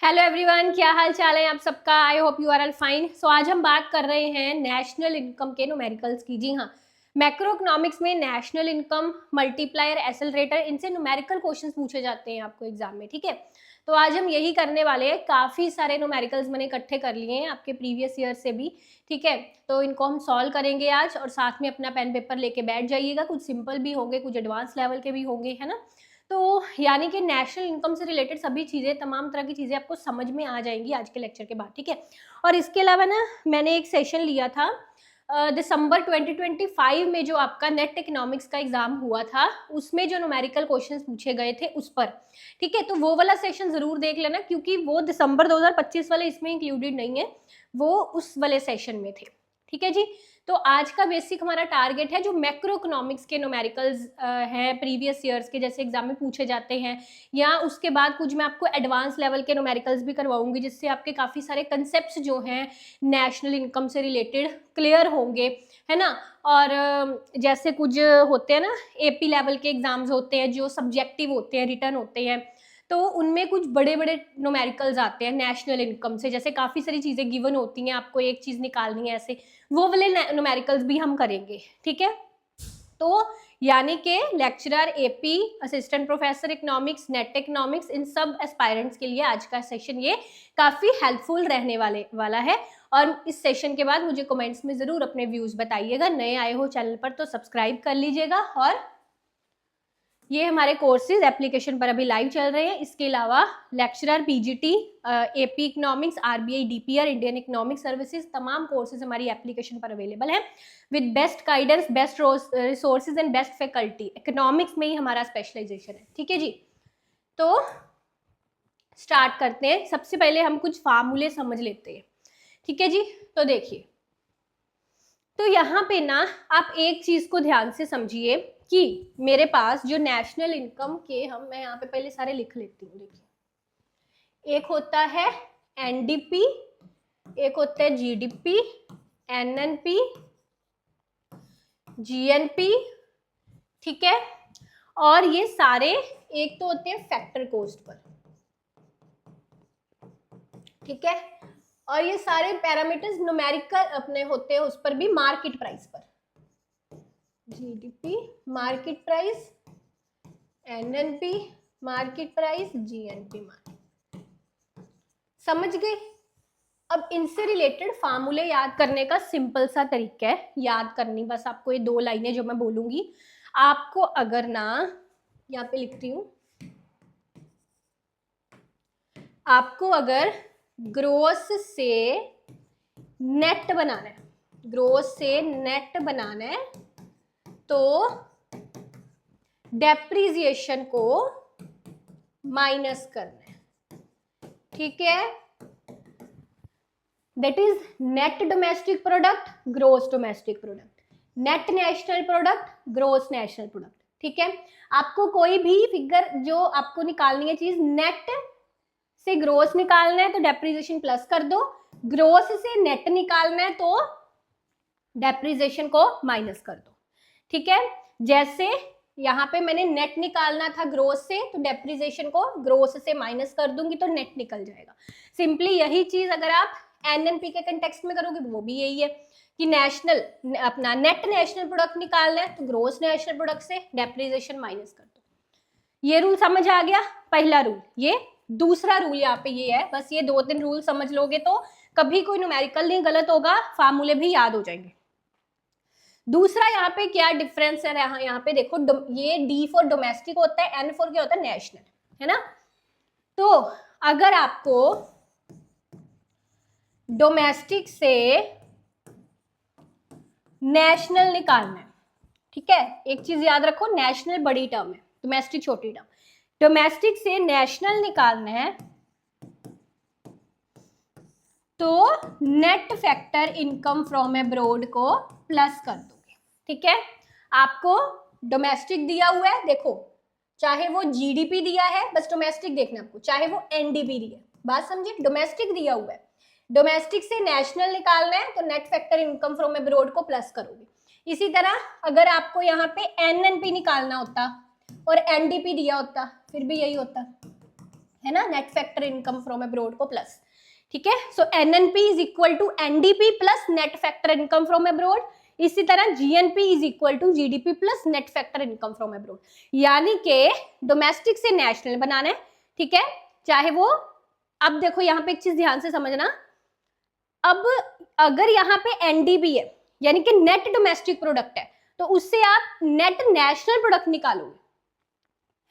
Hello everyone, क्या हाल चाल है आप सबका। I hope you are all fine. So आज हम बात कर रहे हैं नेशनल इनकम के न्यूमेरिकल्स की। जी हाँ, मैक्रो इकोनॉमिक्स में नेशनल इनकम, मल्टीप्लायर, एक्सेलरेटर, इनसे न्यूमेरिकल क्वेश्चंस पूछे जाते हैं आपको एग्जाम में। ठीक है, तो आज हम यही करने वाले हैं। काफी सारे न्यूमेरिकल्स मैंने इकट्ठे कर लिए हैं आपके प्रीवियस ईयर से भी। ठीक है, तो इनको हम सॉल्व करेंगे आज, और साथ में अपना पेन पेपर लेके बैठ जाइएगा। कुछ सिंपल भी होंगे, कुछ एडवांस लेवल के भी होंगे, है ना। तो यानी कि नेशनल इनकम से रिलेटेड सभी चीज़ें, तमाम तरह की चीज़ें आपको समझ में आ जाएंगी आज के लेक्चर के बाद। ठीक है, और इसके अलावा ना मैंने एक सेशन लिया था दिसंबर 2025 में, जो आपका नेट इकोनॉमिक्स का एग्जाम हुआ था, उसमें जो न्यूमेरिकल क्वेश्चंस पूछे गए थे उस पर। ठीक है, तो वो वाला सेशन जरूर देख लेना, क्योंकि वो दिसंबर 2025 वाले इसमें इंक्लूडेड नहीं है, वो उस वाले सेशन में थे। ठीक है जी, तो आज का बेसिक हमारा टारगेट है जो मैक्रो इकोनॉमिक्स के न्यूमेरिकल्स हैं प्रीवियस ईयर्स के, जैसे एग्जाम में पूछे जाते हैं, या उसके बाद कुछ मैं आपको एडवांस लेवल के न्यूमेरिकल्स भी करवाऊंगी, जिससे आपके काफ़ी सारे कंसेप्ट्स जो हैं नेशनल इनकम से रिलेटेड क्लियर होंगे, है ना। और जैसे कुछ होते हैं ना, एपी लेवल के एग्जाम्स होते हैं जो सब्जेक्टिव होते हैं, रिटर्न होते हैं, तो उनमें कुछ बड़े बड़े न्यूमेरिकल्स आते हैं नेशनल इनकम से। जैसे काफ़ी सारी चीज़ें गिवन होती हैं, आपको एक चीज़ निकालनी है, ऐसे वो वाले न्यूमेरिकल्स भी हम करेंगे। ठीक है, तो यानी कि lecturer, AP, assistant professor economics, NET economics, इन सब एस्पायरेंट्स के लिए आज का सेशन ये काफ़ी हेल्पफुल रहने वाला है। और इस सेशन के बाद मुझे कमेंट्स में ज़रूर अपने व्यूज़ बताइएगा। नए आए हो चैनल पर तो सब्सक्राइब कर लीजिएगा। और ये हमारे कोर्सेज एप्लीकेशन पर अभी लाइव चल रहे हैं। इसके अलावा lecturer, PGT, AP economics, RBI, DPR, Indian economic services, तमाम कोर्सेज हमारी एप्लीकेशन पर अवेलेबल हैं with best guidance, best resources and best faculty. Economics में ही हमारा स्पेशलाइजेशन है। ठीक है जी, तो स्टार्ट करते हैं। सबसे पहले हम कुछ फार्मूले समझ लेते हैं। ठीक है जी, तो देखिए, तो यहाँ पे ना आप एक चीज को ध्यान से समझिए कि मेरे पास जो नेशनल इनकम के, मैं यहाँ पे पहले सारे लिख लेती हूँ। देखिए, एक होता है एनडीपी, एक होता है जीडीपी, एनएनपी, जीएनपी। ठीक है, और ये सारे एक तो होते हैं फैक्टर कॉस्ट पर। ठीक है, और ये सारे पैरामीटर्स न्यूमेरिकल अपने होते हैं उस पर भी, मार्केट प्राइस पर। GDP market price, NNP market price, GNP market. समझ गए। अब इनसे रिलेटेड फार्मूले याद करने का सिंपल सा तरीका है, याद करनी बस आपको ये दो लाइनें जो मैं बोलूंगी। आपको अगर ना, यहाँ पे लिख रही हूं, आपको अगर ग्रोस से नेट बनाना है, ग्रोस से नेट बनाना है, तो डेप्रिसिएशन को माइनस करना है। ठीक है, that is net domestic product, gross domestic product, net national product, gross national product. ठीक है, आपको कोई भी फिगर जो आपको निकालनी है चीज, नेट से ग्रोस निकालना है तो डेप्रिसिएशन प्लस कर दो, ग्रोस से नेट निकालना है तो डेप्रिसिएशन को माइनस कर दो। ठीक है, जैसे यहाँ पे मैंने नेट निकालना था ग्रोस से, तो डेप्रिसिएशन को ग्रोस से माइनस कर दूंगी तो नेट निकल जाएगा। सिंपली यही चीज अगर आप एनएनपी के कंटेक्स्ट में करोगे तो वो भी यही है कि नेशनल, अपना नेट नेशनल प्रोडक्ट निकालना है तो ग्रोस नेशनल प्रोडक्ट से डेप्रिसिएशन माइनस कर दो। ये रूल समझ आ गया, पहला रूल। ये दूसरा रूल यहाँ पे ये है, बस ये दो तीन रूल समझ लोगे तो कभी कोई न्यूमेरिकल नहीं गलत होगा, फार्मूले भी याद हो जाएंगे। दूसरा यहाँ पे क्या डिफरेंस है, यहाँ पे देखो, ये डी फॉर डोमेस्टिक होता है, एन फॉर क्या होता है, नेशनल, है ना। तो अगर आपको डोमेस्टिक से नेशनल निकालना है, ठीक है, एक चीज याद रखो, नेशनल बड़ी टर्म है, डोमेस्टिक छोटी टर्म। डोमेस्टिक से नेशनल निकालना है तो net factor income from abroad को प्लस कर दोगे। ठीक है, आपको डोमेस्टिक दिया हुआ है, देखो, चाहे वो जीडीपी दिया है, बस डोमेस्टिक देखना आपको, चाहे वो एनडीपी दिया है, बात समझे, डोमेस्टिक दिया हुआ है, डोमेस्टिक से नेशनल निकालना है तो net factor income from abroad को प्लस करोगे। इसी तरह अगर आपको यहाँ पे एनएनपी निकालना होता और एनडीपी दिया होता, फिर भी यही होता। है ना, net factor income from abroad को प्लस, ठीक है। So NNP is equal to NDP plus net factor income from abroad. इसी तरह GNP is equal to GDP plus net factor income from abroad, यानी कि डोमेस्टिक से नेशनल बनाना है, ठीक है, चाहे वो, अब देखो यहाँ पे एक चीज ध्यान से समझना, अब अगर यहाँ पे एनडीबी है यानी कि नेट डोमेस्टिक प्रोडक्ट है, तो उससे आप नेट नेशनल प्रोडक्ट निकालोगे,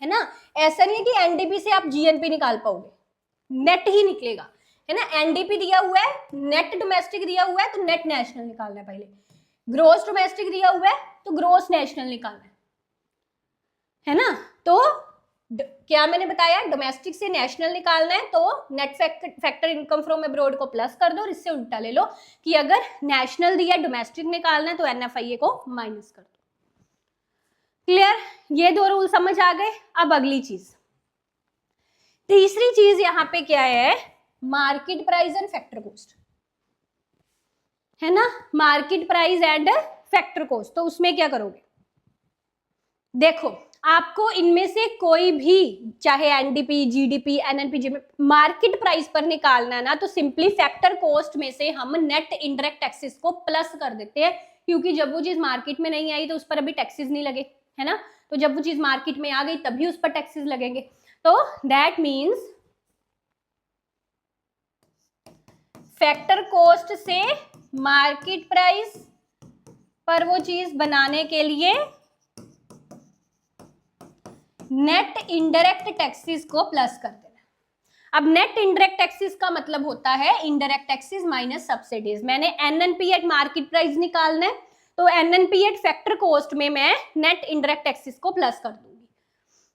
है ना। ऐसा नहीं है कि एनडीपी से आप जीएनपी निकाल पाओगे, नेट ही निकलेगा, है ना। एनडीपी दिया हुआ है, नेट डोमेस्टिक दिया हुआ है, तो नेट नेशनल निकालना है पहले, ग्रोस डोमेस्टिक दिया हुआ है तो ग्रोस नेशनल निकालना है ना। तो क्या मैंने बताया, डोमेस्टिक से नेशनल निकालना है तो net factor income from abroad को प्लस कर दो, और इससे उल्टा ले लो कि अगर नेशनल दिया डोमेस्टिक निकालना है तो एनएफआईए को माइनस कर दो। क्लियर, ये दो रूल समझ आ गए। अब अगली चीज, तीसरी चीज यहाँ पे क्या है, market price and factor cost, है ना, market price and factor cost. तो उसमें क्या करोगे, देखो आपको इनमें से कोई भी, चाहे NDP, GDP, NNP, market price पर निकालना है ना, तो सिंपली फैक्टर कॉस्ट में से हम नेट इनडायरेक्ट टैक्सेस को प्लस कर देते हैं, क्योंकि जब वो चीज मार्केट में नहीं आई तो उस पर अभी टैक्सेस नहीं लगे, है ना। तो जब वो चीज मार्केट में आ गई तभी उस पर टैक्सेस लगेंगे। तो दैट मीन्स फैक्टर कॉस्ट से मार्केट प्राइस पर वो चीज बनाने के लिए नेट इनडायरेक्ट टैक्सेस को प्लस कर देना। अब नेट इनडायरेक्ट टैक्सेस का मतलब होता है इनडायरेक्ट टैक्सेस माइनस सब्सिडीज। मैंने एनएनपी एट मार्केट प्राइस निकालना है, तो एनएनपी एट फैक्टर कॉस्ट में मैं नेट इनडायरेक्ट टैक्सेस को प्लस कर दूंगी,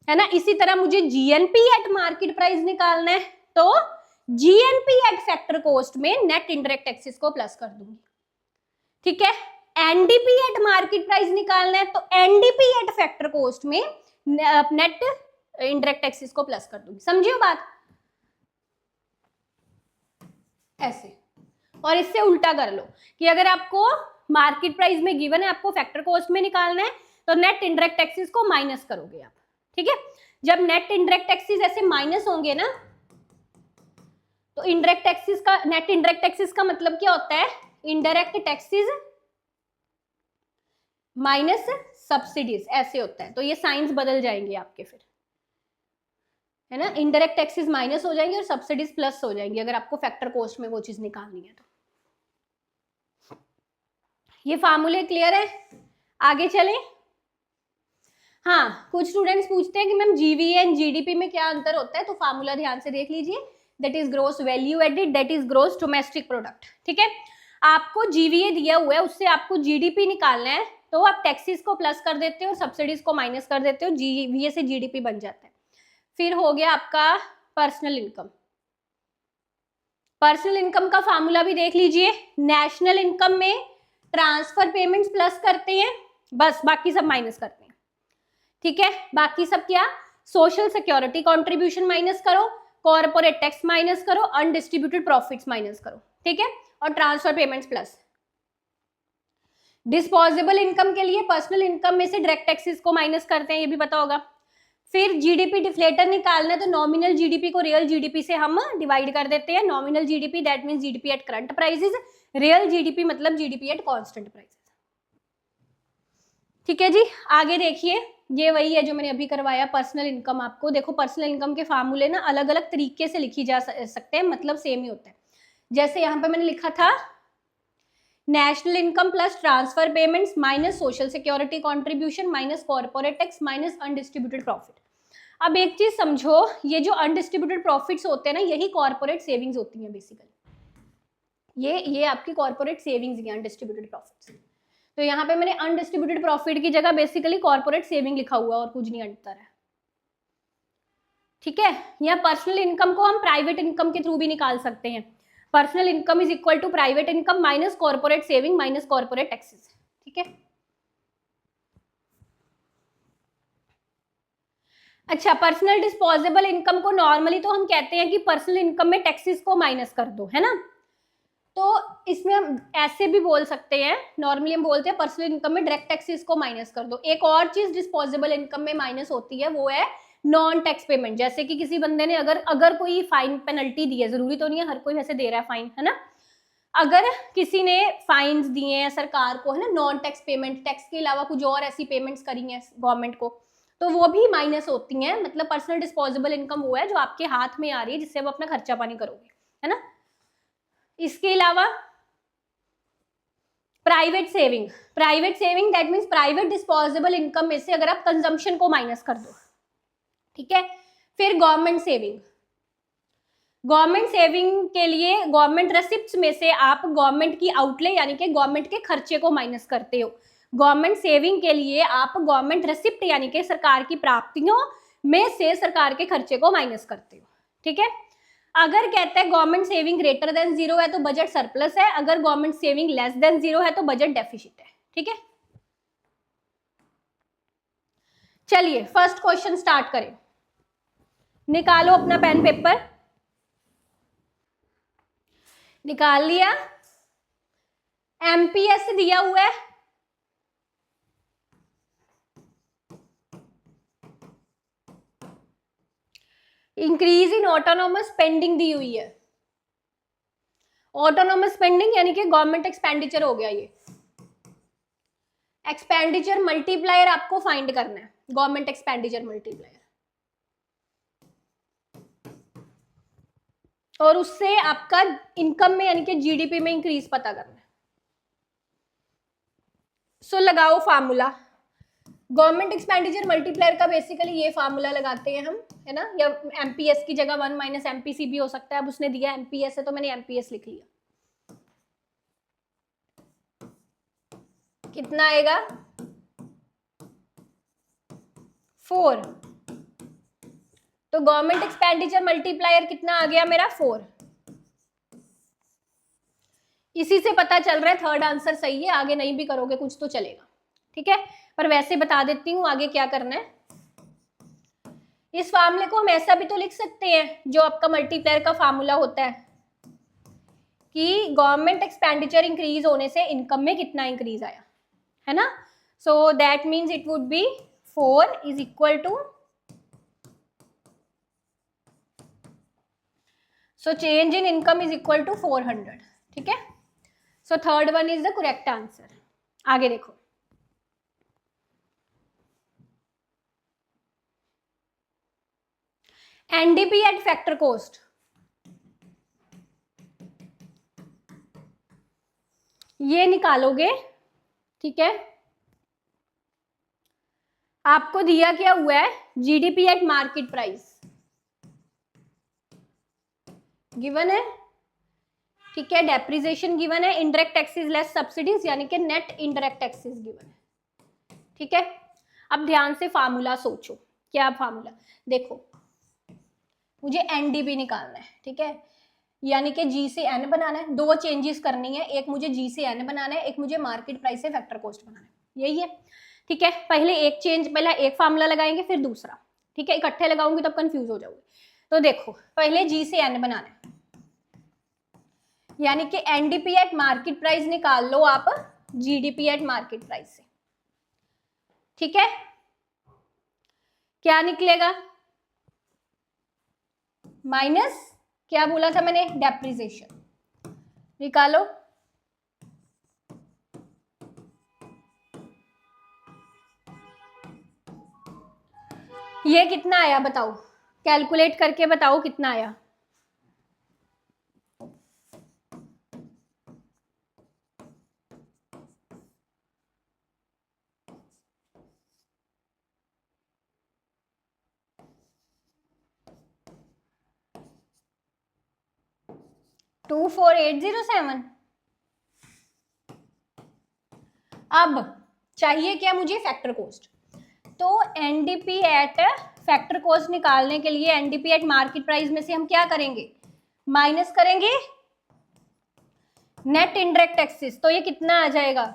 है ना। इसी तरह मुझे जीएनपी एट मार्केट प्राइस निकालना है, तो जीएनपी एट फैक्टर कॉस्ट में नेट इनडायरेक्ट टैक्सेस को प्लस कर दूंगी, ठीक है। एनडीपी एट मार्केट प्राइस निकालना है, तो एनडीपी एट फैक्टर कॉस्ट में नेट इनडायरेक्ट टैक्सेस को प्लस कर दूंगी। समझियो बात, ऐसे। और इससे उल्टा कर लो कि अगर आपको मार्केट प्राइस में गिवन है, आपको फैक्टर कॉस्ट में निकालना है, तो नेट इनडायरेक्ट टैक्सेस को माइनस करोगे आप, ठीक है। जब नेट इनडायरेक्ट टैक्सेस ऐसे माइनस होंगे ना, तो इनडायरेक्ट टैक्सेस का, नेट इनडायरेक्ट टैक्सेस का मतलब क्या होता है, इनडायरेक्ट टैक्सेस माइनस सब्सिडीज, ऐसे होता है। तो ये साइंस बदल जाएंगे आपके फिर, है ना, इनडायरेक्ट टैक्सेस माइनस हो जाएंगे और सब्सिडीज प्लस हो जाएंगी अगर आपको फैक्टर कॉस्ट में वो चीज निकालनी है तो। ये फार्मूले क्लियर है, आगे चलें। हाँ, कुछ स्टूडेंट्स पूछते हैं कि मैम जीवीए एंड जीडीपी में क्या अंतर होता है, तो फार्मूला ध्यान से देख लीजिए। That is gross value added, that is gross domestic product, ठीक है। आपको जीवीए दिया हुआ है, उससे आपको जीडीपी निकालना है, तो आप टैक्सेस को प्लस कर देते हो, सब्सिडीज को माइनस कर देते हो, जीवीए से जीडीपी बन जाता है। फिर हो गया आपका पर्सनल इनकम। पर्सनल इनकम का फार्मूला भी देख लीजिए। नेशनल इनकम में ट्रांसफर पेमेंट्स प्लस करते हैं, बस बाकी सब माइनस करते हैं, ठीक है। बाकी सब क्या, सोशल सिक्योरिटी कॉन्ट्रीब्यूशन माइनस करो, कॉर्पोरेट टैक्स माइनस करो, अनडिस्ट्रीब्यूटेड प्रॉफिट्स माइनस करो, ठीक है, और transfer payments plus. Disposable income के लिए पर्सनल इनकम में से डायरेक्ट टैक्सेस को माइनस करते हैं, ये भी पता होगा। फिर जीडीपी डिफ्लेटर निकालना है, तो नॉमिनल जीडीपी को रियल जीडीपी से हम डिवाइड कर देते हैं। Nominal GDP that means GDP at current prices, real GDP मतलब जीडीपी एट कांस्टेंट प्राइसेस, ठीक है जी। आगे देखिए, ये वही है जो मैंने अभी करवाया, पर्सनल इनकम। आपको देखो पर्सनल इनकम के फार्मूले ना अलग अलग तरीके से लिखी जा सकते हैं, मतलब सेम ही होता है। जैसे यहाँ पे मैंने लिखा था national income plus transfer payments minus social security contribution minus corporate tax minus undistributed profit. अब एक चीज समझो, ये जो अनडिस्ट्रीब्यूटेड प्रॉफिट्स होते हैं ना, यही कॉर्पोरेट सेविंग्स होती हैं बेसिकली। ये आपकी कॉर्पोरेट सेविंग्स हैं अनडिस्ट्रीब्यूटेड प्रॉफिट्स। तो यहाँ पे मैंने अनडिस्ट्रीब्यूटेड प्रॉफिट की जगह बेसिकली कॉर्पोरेट सेविंग लिखा हुआ और कुछ नहीं अंतर है, ठीक है। यहाँ पर्सनल इनकम को हम प्राइवेट इनकम के थ्रू भी निकाल सकते हैं। Personal income is equal to private income minus corporate saving minus corporate taxes, ठीक है। अच्छा, पर्सनल डिस्पोजेबल इनकम को नॉर्मली तो हम कहते हैं कि पर्सनल इनकम में टैक्सेस को माइनस कर दो, है ना। तो इसमें हम ऐसे भी बोल सकते हैं, नॉर्मली हम बोलते हैं पर्सनल इनकम में डायरेक्ट टैक्सेस को माइनस कर दो। एक और चीज डिस्पोजेबल इनकम में माइनस होती है, वो है नॉन टैक्स पेमेंट, जैसे कि किसी बंदे ने अगर कोई फाइन पेनल्टी दी है, जरूरी तो नहीं है हर कोई वैसे दे रहा है फाइन, है ना, अगर किसी ने फाइन्स दिए हैं सरकार को, है ना, नॉन टैक्स पेमेंट, टैक्स के अलावा कुछ और ऐसी पेमेंट्स करी हैं गवर्नमेंट को, तो वो भी माइनस होती हैं। मतलब पर्सनल डिस्पोजेबल इनकम वो है जो आपके हाथ में आ रही है, जिससे आप अपना खर्चा पानी करोगे, है ना। इसके अलावा private saving, that means private disposable income में से अगर आप कंजम्पशन को माइनस कर दो, ठीक है। फिर गवर्नमेंट सेविंग, के लिए गवर्नमेंट रेसिप्ट्स में से आप गवर्नमेंट की आउटले यानी कि गवर्नमेंट के खर्चे को माइनस करते हो। गवर्नमेंट सेविंग के लिए आप गवर्नमेंट रेसिप्ट यानी कि सरकार की प्राप्तियों में से सरकार के खर्चे को माइनस करते हो, ठीक है। अगर कहते हैं गवर्नमेंट सेविंग ग्रेटर देन 0 है तो बजट सरप्लस है, अगर गवर्नमेंट सेविंग लेस देन 0 है तो बजट डेफिसिट है, ठीक है। चलिए फर्स्ट क्वेश्चन स्टार्ट करें। निकालो अपना पेन पेपर, निकाल लिया। एमपीएस दिया हुआ है, इंक्रीज इन ऑटोनोमस स्पेंडिंग दी हुई है। ऑटोनोमस स्पेंडिंग यानी कि गवर्नमेंट एक्सपेंडिचर हो गया, ये एक्सपेंडिचर मल्टीप्लायर आपको फाइंड करना है, गवर्नमेंट एक्सपेंडिचर मल्टीप्लायर, और उससे आपका इनकम में यानी कि जीडीपी में इंक्रीज पता करना है। सो लगाओ फार्मूला, गवर्नमेंट एक्सपेंडिचर मल्टीप्लायर का बेसिकली ये फार्मूला लगाते हैं हम, है ना, या एमपीएस की जगह 1 माइनस एमपीसी भी हो सकता है। अब उसने दिया एमपीएस है तो मैंने एमपीएस लिख लिया। कितना आएगा 4, तो गवर्नमेंट एक्सपेंडिचर मल्टीप्लायर कितना आ गया मेरा 4। इसी से पता चल रहा है थर्ड आंसर सही है, आगे नहीं भी करोगे कुछ तो चलेगा, ठीक है। पर वैसे बता देती हूँ आगे क्या करना है। इस फार्मूले को हम ऐसा भी तो लिख सकते हैं जो आपका मल्टीप्लायर का फार्मूला होता है कि गवर्नमेंट एक्सपेंडिचर इंक्रीज होने से इनकम में कितना इंक्रीज आया, है ना। So that means it would be 4 is equal to, so change in income is equal to 400, ठीक है। So third one is the correct answer. आगे देखो, एनडीपी एट फैक्टर कॉस्ट, ये निकालोगे, ठीक है। आपको दिया क्या हुआ है, GDP at market price given है, ठीक है। डेप्रिसिएशन गिवन है, इनडायरेक्ट टैक्सेस लेस सब्सिडीज यानी कि नेट इनडायरेक्ट टैक्सेस गिवन है, ठीक है। अब ध्यान से फार्मूला सोचो, क्या फार्मूला, देखो मुझे एनडीपी निकालना है, ठीक है, यानी कि जी से एन बनाना है। दो चेंजेस करनी है, एक मुझे जी से एन बनाना है, एक मुझे मार्केट प्राइस से फैक्टर कॉस्ट बनाना है, यही है, ठीक है। पहले एक फार्मूला लगाएंगे फिर दूसरा, ठीक है, इकट्ठे लगाऊंगी तब कंफ्यूज हो जाओगे। तो देखो पहले जी से एन बनाना है, यानी कि एनडीपी एट मार्केट प्राइस निकाल लो आप जीडीपी एट मार्केट प्राइस से, ठीक है। क्या निकलेगा, माइनस क्या बोला था मैंने, डेप्रिसिएशन, निकालो। ये कितना आया बताओ, कैलकुलेट करके बताओ कितना आया। टू 4807। अब चाहिए क्या मुझे, फैक्टर कॉस्ट। तो एनडीपी एट फैक्टर कॉस्ट निकालने के लिए एनडीपी एट मार्केट प्राइस में से हम क्या करेंगे, माइनस करेंगे नेट इनडायरेक्ट टैक्सेस। तो ये कितना आ जाएगा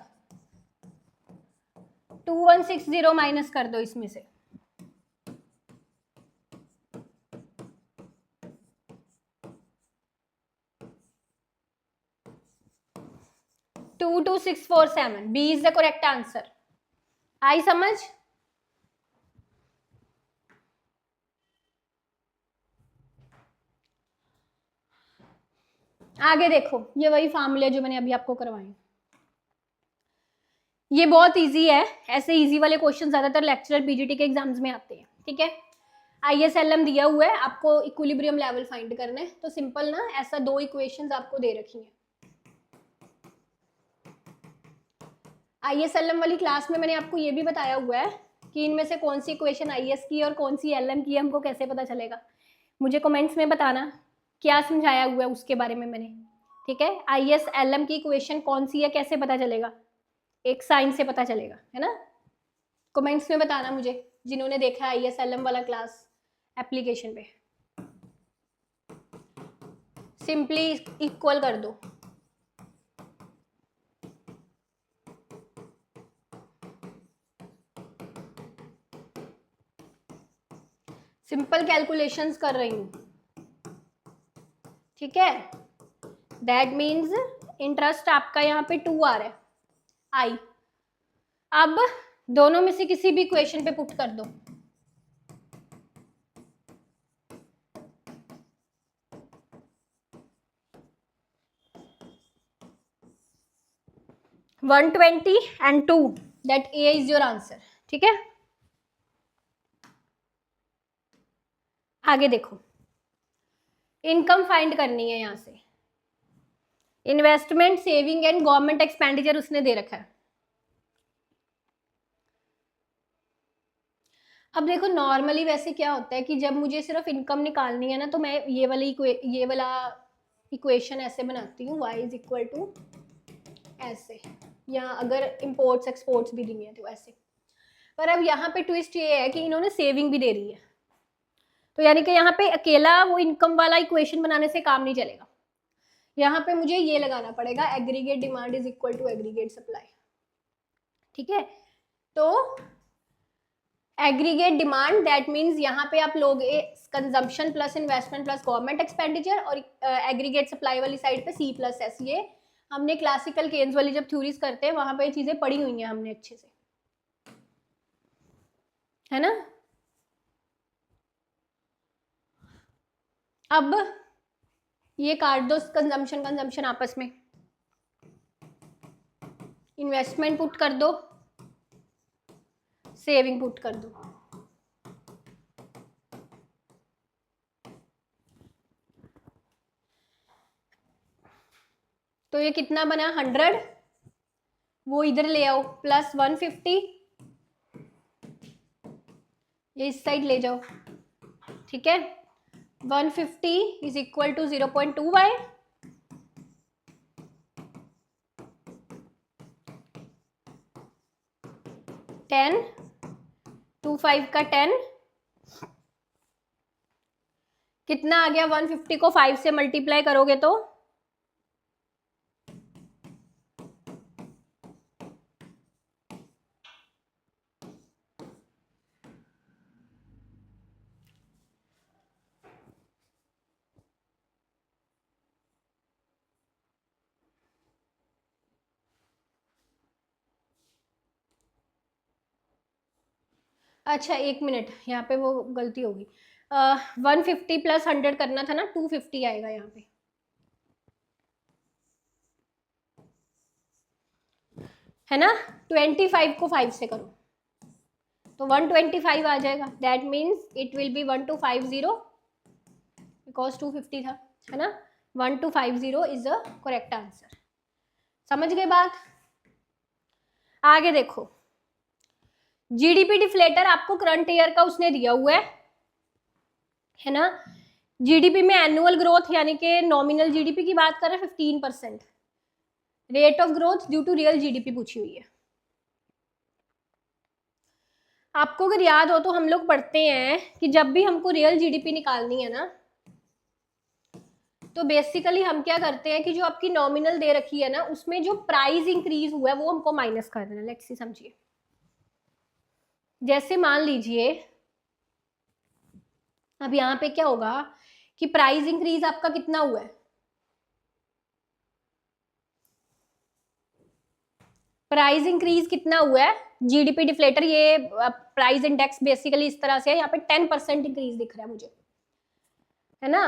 2160, माइनस कर दो इसमें से, 22647, B is the correct answer. आई समझ, आगे देखो, ये वही फार्मूले जो मैंने अभी आपको करवाए, ये बहुत इजी है। ऐसे इजी वाले क्वेश्चन ज्यादातर लेक्चरर पीजीटी के एग्जाम्स में आते हैं, ठीक है। ISLM दिया हुआ है, आपको इक्विलिब्रियम लेवल फाइंड करना है, तो सिंपल ना, ऐसा दो इक्वेशंस आपको दे रखी हैं। ISLM वाली क्लास में मैंने आपको ये भी बताया हुआ है कि इनमें से कौन सी इक्वेशन IS की और कौन सी LM की है, हमको कैसे पता चलेगा। मुझे कमेंट्स में बताना क्या समझाया हुआ है उसके बारे में मैंने, ठीक है। ISLM की इक्वेशन कौन सी है, कैसे पता चलेगा, एक साइन से पता चलेगा, है ना। कमेंट्स में बताना मुझे, जिन्होंने देखा है ISLM वाला क्लास एप्लीकेशन पे। सिंपली इक्वल कर दो, सिंपल कैलकुलेशंस कर रही हूँ, ठीक है। दैट मीन्स इंटरेस्ट आपका यहाँ पे 2 आ रहा है, आई। अब दोनों में से किसी भी इक्वेशन पे पुट कर दो, $120 and 2, that A is your answer, ठीक है। आगे देखो, इनकम फाइंड करनी है, यहां से investment, saving and government expenditure उसने दे रखा है। अब देखो, नॉर्मली वैसे क्या होता है कि जब मुझे सिर्फ इनकम निकालनी है ना, तो मैं ये वाला इक्वेशन ऐसे बनाती हूँ, y इज इक्वल टू ऐसे, या अगर इम्पोर्ट्स एक्सपोर्ट्स भी दी है तो ऐसे। पर अब यहाँ पे ट्विस्ट ये है कि इन्होंने सेविंग भी दे दी है, तो यानी कि यहाँ पे अकेला वो इनकम वाला इक्वेशन बनाने से काम नहीं चलेगा। यहाँ पे मुझे ये लगाना पड़ेगा, aggregate demand is equal to aggregate supply, ठीक है। तो एग्रीगेट डिमांड, दैट मीन्स यहाँ पे आप लोग consumption plus investment plus government expenditure, और एग्रीगेट सप्लाई वाली साइड पे C प्लस S। ये हमने क्लासिकल केन्स वाली जब थ्योरीज करते हैं वहां पे ये चीजें पढ़ी हुई हैं हमने अच्छे से, है ना। अब ये काट दो कंजम्पशन आपस में, इन्वेस्टमेंट पुट कर दो, सेविंग पुट कर दो। तो ये कितना बना, 100, वो इधर ले आओ, प्लस 150, ये इस साइड ले जाओ, ठीक है। 150 इज इक्वल टू 0.2y, 10, 25 का 10, कितना आ गया, 150 को 5 से मल्टीप्लाई करोगे तो 1 मिनट, यहाँ पे वो गलती होगी। 150 प्लस 100 करना था ना, 250 आएगा यहाँ पे, है ना। 25 को 5 से करो तो 125 आ जाएगा, that means it will be 1250, because 250 था, है ना। 1250 इज द करेक्ट आंसर। समझ गए बात। आगे देखो, जीडीपी डिफ्लेटर आपको करंट ईयर का उसने दिया हुआ है ना। जीडीपी में एनुअल ग्रोथ यानी कि नॉमिनल जीडीपी की बात कर रहे हैं 15%, rate of growth due to real GDP पूछी हुई है। आपको अगर याद हो तो हम लोग पढ़ते हैं कि जब भी हमको रियल जीडीपी निकालनी है ना, तो बेसिकली हम क्या करते हैं कि जो आपकी नॉमिनल दे रखी है ना, उसमें जो प्राइस इंक्रीज हुआ है वो हमको माइनस कर देना। लेट्स सी, समझिए, जैसे मान लीजिए अब यहाँ पे क्या होगा कि प्राइस इंक्रीज आपका कितना हुआ है, प्राइस इंक्रीज कितना हुआ है, जीडीपी डिफ्लेटर, ये प्राइस इंडेक्स बेसिकली इस तरह से है, यहाँ पे 10% इंक्रीज दिख रहा है मुझे, है ना।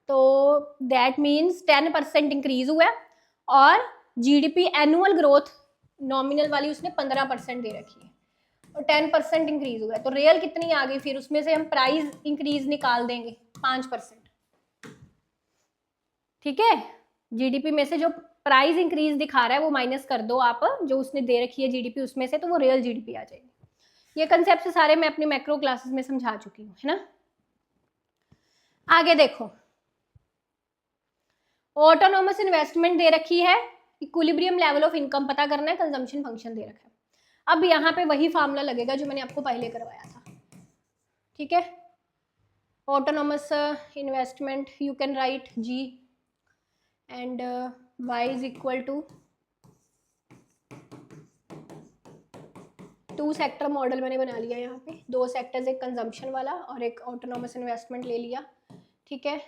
तो दैट मीन्स 10% इंक्रीज हुआ है, और जीडीपी एनुअल ग्रोथ नॉमिनल वाली उसने 15% दे रखी है, और 10% इंक्रीज हुआ है, तो रियल कितनी आ गई, फिर उसमें से हम प्राइस इंक्रीज निकाल देंगे 5%। ठीक है, जीडीपी में से जो प्राइस इंक्रीज दिखा रहा है वो माइनस कर दो आप, जो उसने दे रखी है जीडीपी उसमें से, तो वो रियल जीडीपी आ जाएगी। ये कंसेप्ट सारे मैं अपनी मैक्रो क्लासेस में समझा चुकी हूँ, है ना। आगे देखो, ऑटोनोमस इन्वेस्टमेंट दे रखी है, इक्विलिब्रियम लेवल ऑफ इनकम पता करना है, कंजम्पशन फंक्शन दे रखा है। अब यहाँ पे वही फार्मूला लगेगा जो मैंने आपको पहले करवाया था। ठीक है, autonomous investment you can write G and y is equal to 2 sector model मैंने बना लिया यहाँ पे, 2 सेक्टर्स, एक कंजम्पशन वाला और एक ऑटोनोमस इन्वेस्टमेंट ले लिया। ठीक है,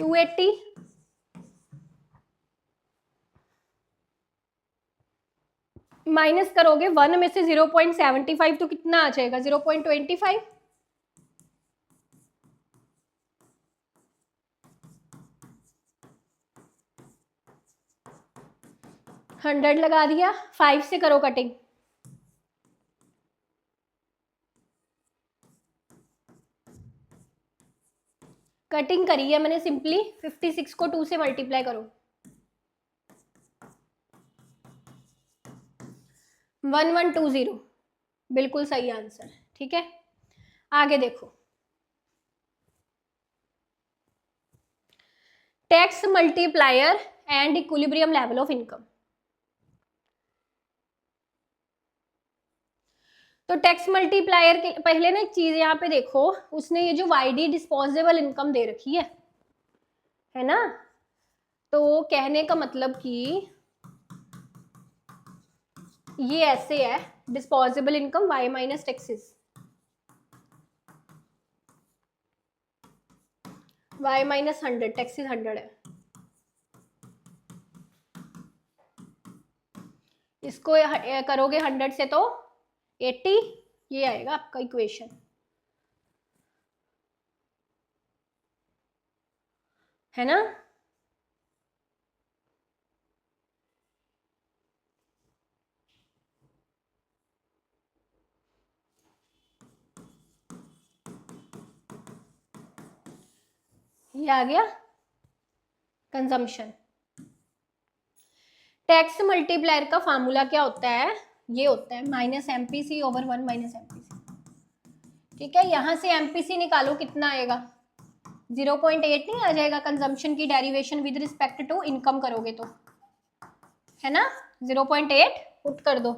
$280 माइनस करोगे 1 में से 0.75 तो कितना आ जाएगा, 0.25। हंड्रेड लगा दिया, 5 से करो कटिंग, कटिंग करी है मैंने सिंपली, 56 को 2 से मल्टीप्लाई करो, 1120, बिल्कुल सही आंसर। ठीक है, आगे देखो, tax multiplier and equilibrium level of income. तो टैक्स मल्टीप्लायर के पहले ना एक चीज यहाँ पे देखो, उसने ये जो वाईडी डिस्पोजेबल इनकम दे रखी है ना, तो कहने का मतलब कि ये ऐसे है, disposable income Y minus taxes, Y minus 100, taxes 100 है, इसको करोगे 100 से तो 80, ये आएगा आपका इक्वेशन, है ना। ये आ गया कंजम्पशन। टैक्स मल्टीप्लायर का फार्मूला क्या होता है, ये होता है -MPC ओवर 1 -MPC। ठीक है, यहां से MPC निकालो, कितना आएगा, 0.8 नहीं आ जाएगा, कंजम्पशन की derivation with respect to income करोगे तो, है ना, 0.8 पुट कर दो,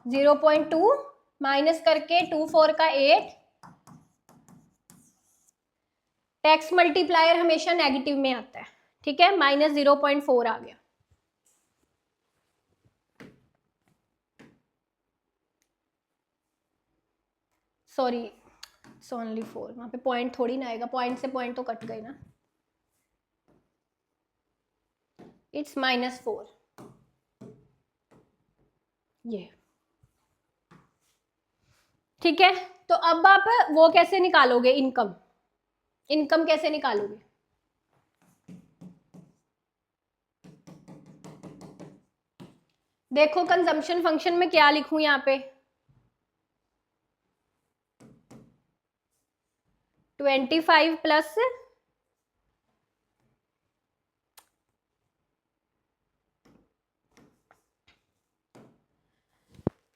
-0.2 माइनस करके 24 का 8, टैक्स मल्टीप्लायर हमेशा नेगेटिव में आता है। ठीक है, -0.4 आ गया, सॉरी इट्स ओनली 4, वहां पे पॉइंट थोड़ी ना आएगा, पॉइंट से पॉइंट तो कट गए ना, इट्स -4, ये। ठीक है, तो अब आप वो कैसे निकालोगे, इनकम, इनकम कैसे निकालोगे, देखो कंजम्पशन फंक्शन में क्या लिखूं यहाँ पे, 25 प्लस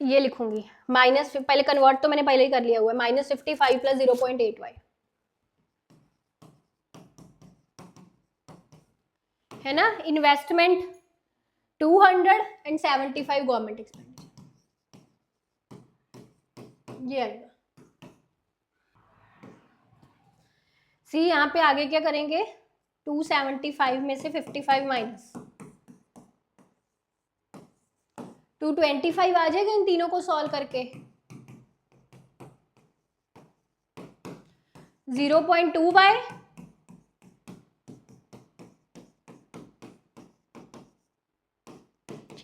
ये लिखूंगी माइनस, पहले कन्वर्ट तो मैंने पहले ही कर लिया हुआ है, -55 प्लस 0.8y, है ना। इन्वेस्टमेंट 275 गवर्नमेंट एक्सपेंडिचर, ये आएगा। सी यहाँ पे आगे क्या करेंगे, 275 में से 55 माइनस 225 आ जाएगा इन तीनों को सॉल्व करके, 0.2 बाय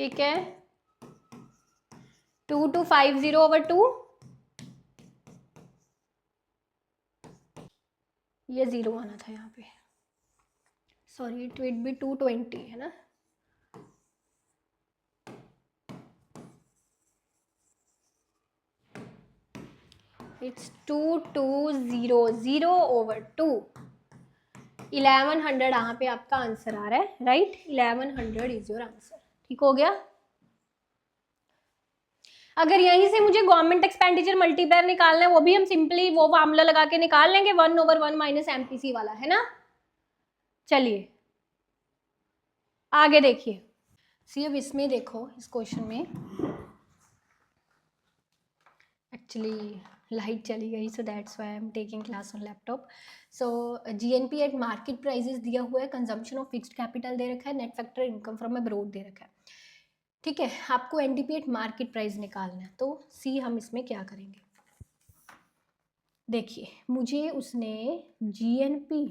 ठीक है, 2250/2, ये 0 आना था यहाँ पे, सॉरी इट विल बी 220 है ना, इट्स 2200/2, 1100 यहाँ पे आपका आंसर आ रहा है, राइट, 1100 इज योर आंसर। ठीक हो गया। अगर यहीं से मुझे गवर्नमेंट एक्सपेंडिचर मल्टीप्लायर निकालना है, वो भी हम सिंपली वो फार्मूला लगा के निकाल लेंगे, 1/1 माइनस एमपीसी वाला, है ना। चलिए आगे देखिए, सी अब इसमें देखो, इस क्वेश्चन में एक्चुअली लाइट चली गई, सो that's why I am taking class on laptop. So GNP eight market prices दिया हुआ है, कंजम्पशन ऑफ फिक्स्ड कैपिटल दे रखा है, net factor income from abroad दे रखा है। ठीक है, आपको एनडीपी एट मार्केट प्राइस निकालना है, तो सी हम इसमें क्या करेंगे, देखिए मुझे उसने जीएनपी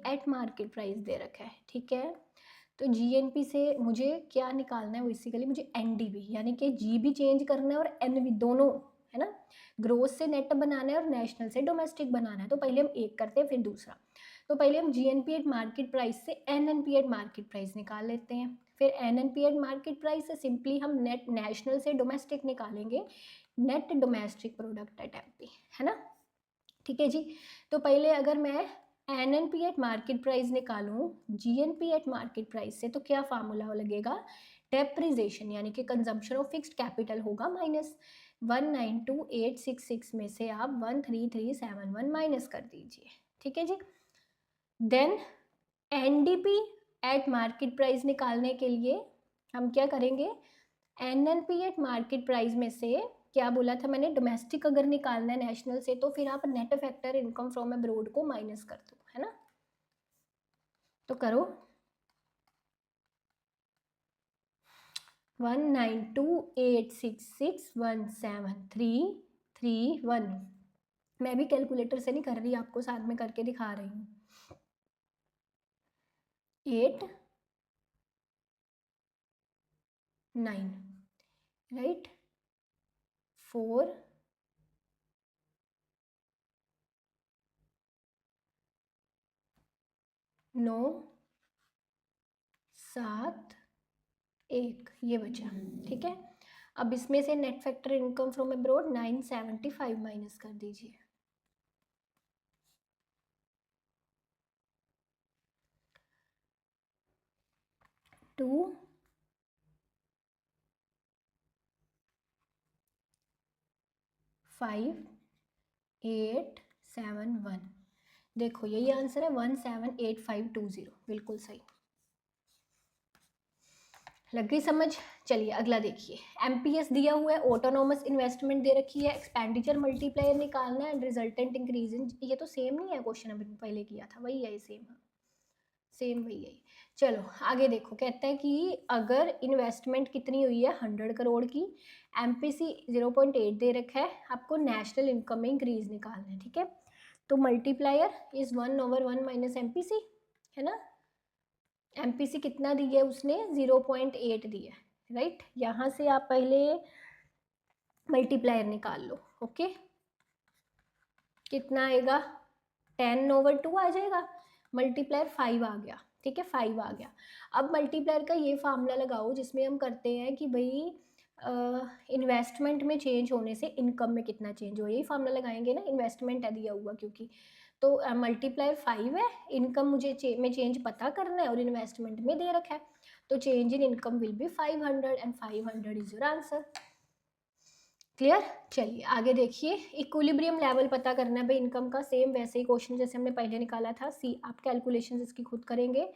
एट मार्केट प्राइस दे रखा है, ठीक है। तो जीएनपी से मुझे क्या निकालना है, बेसिकली मुझे एनडीबी यानी कि जी भी चेंज करना है और एनबी दोनों, है ना। ग्रोस से नेट बनाना है और नेशनल से डोमेस्टिक बनाना है। तो पहले हम एक करते हैं फिर दूसरा। तो पहले हम जीएनपी एट मार्केट प्राइस से एनएनपी एट मार्केट प्राइस निकाल लेते हैं, फिर एनएनपी एट मार्केट प्राइस से सिंपली हम नेट नेशनल से डोमेस्टिक निकालेंगे, net domestic product at MP, है ना। ठीक है जी। तो पहले अगर मैं एनएनपी एट मार्केट प्राइस निकालूं जीएनपी एट मार्केट प्राइस से, तो क्या फार्मूला लगेगा, डेप्रिसिएशन यानी कि कंजम्पशन ऑफ फिक्स्ड कैपिटल होगा माइनस 192866 में से आप 13371 माइनस कर दीजिए। ठीक है जी। Then NDP at market price निकालने के लिए हम क्या करेंगे, एनएनपी एट मार्केट प्राइस में से क्या बोला था मैंने, डोमेस्टिक अगर निकालना है नेशनल से, तो फिर आप net factor income from abroad को माइनस कर दो, है ना। तो करो 19286617331, मैं भी कैलकुलेटर से नहीं कर रही, आपको साथ में करके दिखा रही हूँ। 8 9 राइट, 4 9 7 1, ये बचा। ठीक है, अब इसमें से net factor income from abroad 975 minus कर दीजिए। टू 5871, देखो यही आंसर है 178520, बिल्कुल सही, लग गई समझ। चलिए अगला देखिए, एमपीएस दिया हुआ है, ऑटोनोमस इन्वेस्टमेंट दे रखी है, एक्सपेंडिचर मल्टीप्लायर निकालना है एंड रिजल्टेंट इंक्रीज इन, ये तो सेम नहीं है क्वेश्चन अभी पहले किया था, वही है सेम, सेम वही है। चलो आगे देखो, कहता है कि अगर इन्वेस्टमेंट कितनी हुई है 100 करोड़ की, एमपीसी 0.8 दे रखा है, आपको नेशनल इनकम में इंक्रीज निकालना है। ठीक है, तो मल्टीप्लायर इज 1/1 माइनस एमपीसी, है ना। एमपीसी कितना दी है उसने, 0.8 दी है, राइट। यहाँ से आप पहले मल्टीप्लायर निकाल लो, ओके, कितना आएगा, 10/2 आ जाएगा, मल्टीप्लायर 5 आ गया। ठीक है, 5 आ गया। अब मल्टीप्लायर का ये फार्मूला लगाओ जिसमें हम करते हैं कि भाई इन्वेस्टमेंट में चेंज होने से इनकम में कितना चेंज हो, यही फार्मूला लगाएंगे ना, इन्वेस्टमेंट है दिया हुआ क्योंकि, तो मल्टीप्लायर 5 है, इनकम मुझे में चेंज पता करना है और इन्वेस्टमेंट में दे रखा है, तो change in income will be 500 and 500 is your answer. Clear. चलिए आगे देखिए, इक्विलिब्रियम लेवल पता करना है भाई इनकम का, सेम वैसे ही क्वेश्चन जैसे हमने पहले निकाला था। सी आप कैलकुलेशन इसकी खुद करेंगे,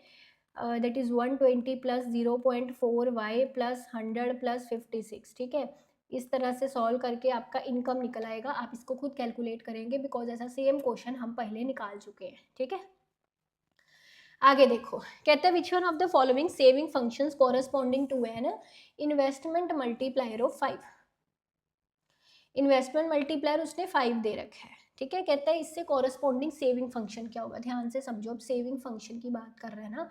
that is 120 plus 0.4y plus 100 plus 56। ठीक है, इस तरह से सॉल्व करके आपका इनकम निकल आएगा, आप इसको खुद कैलकुलेट करेंगे बिकॉज ऐसा सेम क्वेश्चन हम पहले निकाल चुके हैं। ठीक है, आगे देखो, कहते हैं which one of the following saving functions corresponding to an investment multiplier of 5, investment multiplier उसने 5 दे रखा है। ठीक है, कहता है इससे कॉरेस्पॉन्डिंग सेविंग फंक्शन क्या होगा, ध्यान से समझो, अब सेविंग फंक्शन की बात कर रहे हैं ना,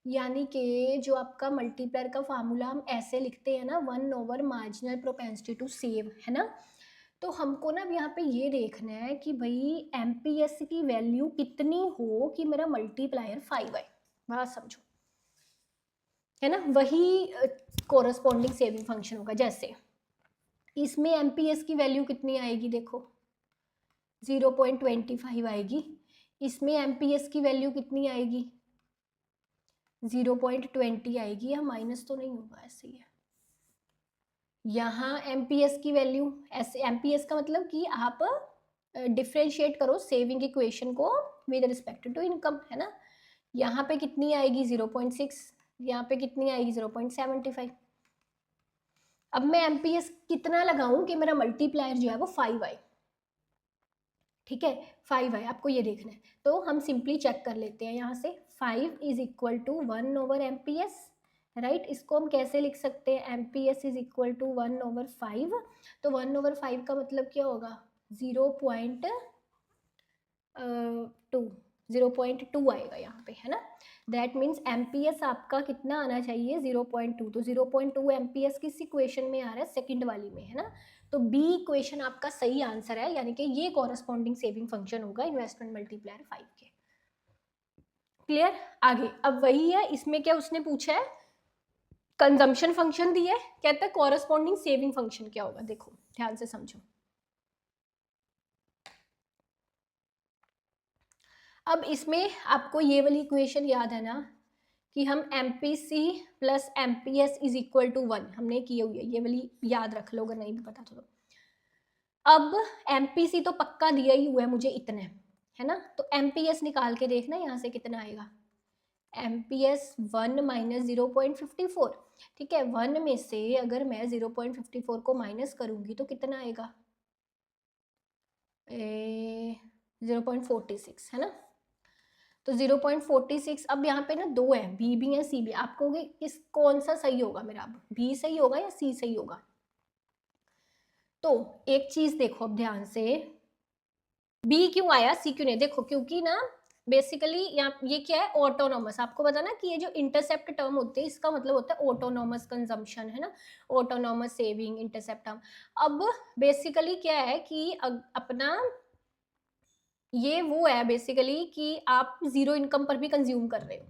यानी कि जो आपका मल्टीप्लायर का फार्मूला हम ऐसे लिखते हैं ना, 1 over marginal propensity to save, है ना। तो हमको ना अब यहाँ पे ये देखना है कि भाई एमपीएस की वैल्यू कितनी हो कि मेरा मल्टीप्लायर 5 आए। बात समझो, है ना। वही कोरस्पॉन्डिंग सेविंग फंक्शन होगा। जैसे इसमें एमपीएस की वैल्यू कितनी आएगी, देखो 0.25 आएगी। इसमें एमपीएस की वैल्यू कितनी आएगी, 0.20 आएगी। या माइनस तो नहीं होगा, ऐसे ही है। यहाँ एमपीएस की वैल्यू ऐसे, एमपीएस का मतलब कि आप डिफ्रेंशिएट करो सेविंग इक्वेशन को विद रिस्पेक्ट टू इनकम, है ना। यहाँ पे कितनी आएगी 0.6, यहाँ पे कितनी आएगी 0.75। अब मैं एमपीएस कितना लगाऊं कि मेरा मल्टीप्लायर जो है वो 5 आए, ठीक है 5 आए, आपको ये देखना है। तो हम सिंपली चेक कर लेते हैं यहाँ से, 5 is equal to 1 over MPS, right. इसको हम कैसे लिख सकते हैं, MPS is equal to 1 over 5। तो 1 ओवर 5 का मतलब क्या होगा, 0.2 आएगा यहाँ पे, है ना। दैट मीन्स एमपीएस आपका कितना आना चाहिए, 0.2। तो 0.2 एमपीएस किस इक्वेशन में आ रहा है, सेकंड वाली में, है ना। तो बी इक्वेशन आपका सही आंसर है, यानी कि ये कॉरस्पॉन्डिंग सेविंग फंक्शन होगा इन्वेस्टमेंट मल्टीप्लायर 5 के। क्लियर। आगे अब वही है, इसमें क्या उसने पूछा है, कंजम्पशन फंक्शन दिया है, कहता है कॉरस्पॉन्डिंग सेविंग फंक्शन क्या होगा। देखो ध्यान से समझो। अब इसमें आपको ये वाली इक्वेशन याद है ना, कि हम MPC plus MPS is equal to 1 हमने की हुई है, ये वाली याद रख लो अगर नहीं भी पता तो। अब एमपीसी तो पक्का दिया ही हुआ है मुझे इतने, है ना। तो एमपीएस निकाल के देखना यहाँ से कितना आएगा, एमपीएस 1 माइनस 0.54, ठीक है। 1 में से अगर मैं 0.54 को माइनस करूंगी तो कितना आएगा, 0.46, है ना। तो 0.46, अब यहाँ पे ना दो है, बी भी है सी भी। आप कहोगे किस कौन सा सही होगा मेरा, अब बी सही होगा या सी सही होगा। तो एक चीज देखो अब ध्यान से, बी क्यों आया सी क्यों नहीं, देखो क्योंकि ना बेसिकली यहाँ ये क्या है, ऑटोनॉमस। आपको पता ना कि ये जो इंटरसेप्ट टर्म होते हैं इसका मतलब होता है ऑटोनॉमस कंजम्पशन, है ना, ऑटोनॉमस सेविंग इंटरसेप्ट टर्म। अब बेसिकली क्या है कि अपना ये वो है बेसिकली कि आप जीरो इनकम पर भी कंज्यूम कर रहे हो,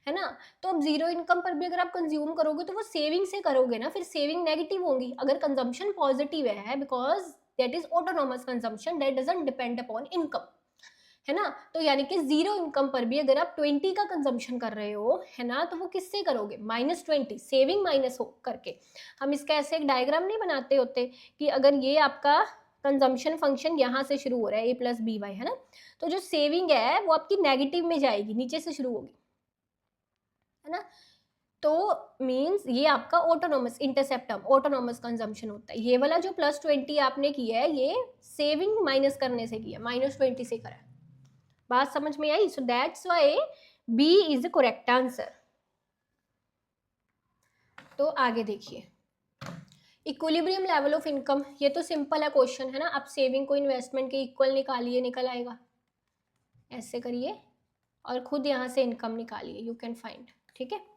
है ना। तो अब जीरो इनकम पर भी अगर आप कंज्यूम करोगे तो वो सेविंग से करोगे ना, फिर सेविंग नेगेटिव होगी। अगर कंजम्पशन पॉजिटिव है, because that is autonomous consumption that doesn't depend upon income, है ना। तो यानी कि जीरो इनकम पर भी अगर आप 20 का कंजम्पशन कर रहे हो, है ना, तो वो किससे करोगे, -20, सेविंग माइनस हो करके। हम इसका ऐसे एक डायग्राम नहीं बनाते होते कि अगर ये आपका कंजम्पशन फंक्शन यहाँ से शुरू हो रहा है a प्लस बी वाई, है ना, तो जो सेविंग है वो आपकी नेगेटिव में जाएगी, नीचे से शुरू होगी, है ना। तो मींस ये आपका ऑटोनॉमस इंटरसेप्टम ऑटोनॉमस कंजम्पशन होता है। ये वाला जो +20 आपने किया है ये सेविंग माइनस करने से किया, -20 से करा है। बात समझ में आई। So that's why B is the correct answer. तो आगे देखिए, इक्विलिब्रियम लेवल ऑफ इनकम, ये तो सिंपल है क्वेश्चन, है ना। आप सेविंग को इन्वेस्टमेंट के इक्वल निकालिए, निकल आएगा, ऐसे करिए और खुद यहाँ से इनकम निकालिए, यू कैन फाइंड, ठीक है।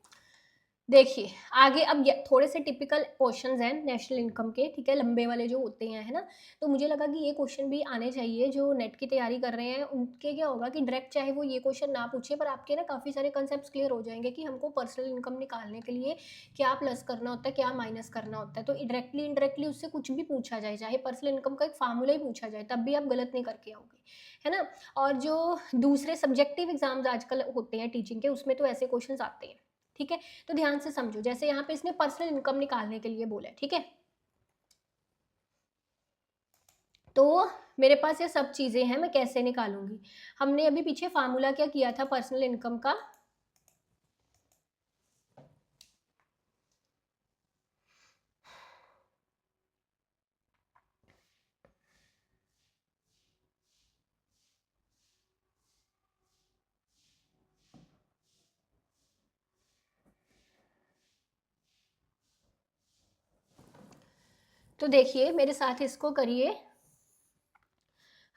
देखिए आगे, अब थोड़े से टिपिकल क्वेश्चंस हैं नेशनल इनकम के, ठीक है, लंबे वाले जो होते हैं, है ना। तो मुझे लगा कि ये क्वेश्चन भी आने चाहिए, जो नेट की तैयारी कर रहे हैं उनके क्या होगा कि डायरेक्ट चाहे वो ये क्वेश्चन ना पूछे, पर आपके ना काफ़ी सारे कंसेप्ट क्लियर हो जाएंगे कि हमको पर्सनल इनकम निकालने के लिए क्या प्लस करना होता है, क्या माइनस करना होता है। तो डायरेक्टली इनडायरेक्टली उससे कुछ भी पूछा जाए, चाहे पर्सनल इनकम का एक फार्मूला ही पूछा जाए, तब भी आप गलत नहीं करके आओगे, है ना। और जो दूसरे सब्जेक्टिव एग्जाम्स आजकल होते हैं टीचिंग के, उसमें तो ऐसे क्वेश्चन आते हैं, ठीक है। तो ध्यान से समझो, जैसे यहाँ पे इसने पर्सनल इनकम निकालने के लिए बोला है, ठीक है। तो मेरे पास ये सब चीजें हैं, मैं कैसे निकालूंगी। हमने अभी पीछे फार्मूला क्या किया था पर्सनल इनकम का, तो देखिए मेरे साथ इसको करिए।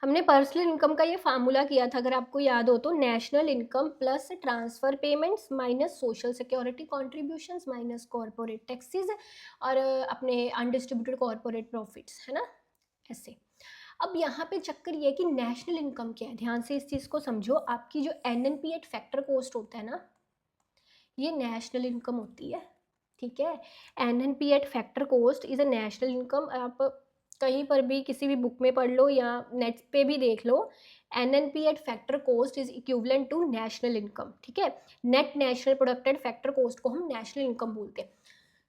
हमने पर्सनल इनकम का ये फार्मूला किया था, अगर आपको याद हो तो, national income plus transfer payments minus social security contributions minus corporate taxes और अपने अनडिस्ट्रीब्यूटेड कॉर्पोरेट प्रॉफिट्स, है ना, ऐसे। अब यहाँ पे चक्कर ये है कि नेशनल इनकम क्या है, ध्यान से इस चीज़ को समझो। आपकी जो NNP एट फैक्टर कॉस्ट होता है ना, ये नेशनल इनकम होती है, ठीक है। NNP at factor cost is a national income. आप कहीं पर भी किसी भी बुक में पढ़ लो या नेट पे भी देख लो, NNP at factor cost is equivalent to national income, ठीक है। Net national product at factor cost को हम नेशनल इनकम बोलते हैं।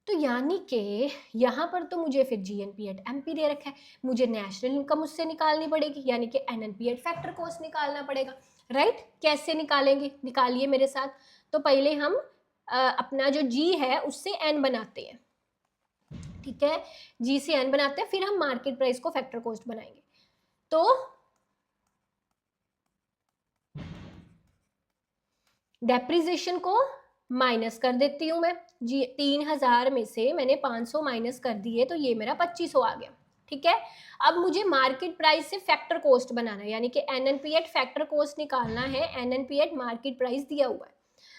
तो यानी कि यहाँ पर तो मुझे फिर GNP एट MP दे रखा है, मुझे नेशनल इनकम उससे निकालनी पड़ेगी, यानी कि NNP एट फैक्टर कॉस्ट निकालना पड़ेगा, राइट। कैसे निकालेंगे, निकालिए मेरे साथ। तो पहले हम अपना जो G है उससे N बनाते हैं, ठीक है। G से N बनाते हैं, फिर हम मार्केट प्राइस को फैक्टर कॉस्ट बनाएंगे। तो डेप्रिसिएशन को माइनस कर देती हूँ मैं, जी 3000 में से मैंने 500 माइनस कर दिए, तो ये मेरा 2500 आ गया, ठीक है। अब मुझे मार्केट प्राइस से फैक्टर कॉस्ट बनाना है, यानी कि NNP एट फैक्टर कॉस्ट निकालना है। NNP एट मार्केट प्राइस दिया हुआ है,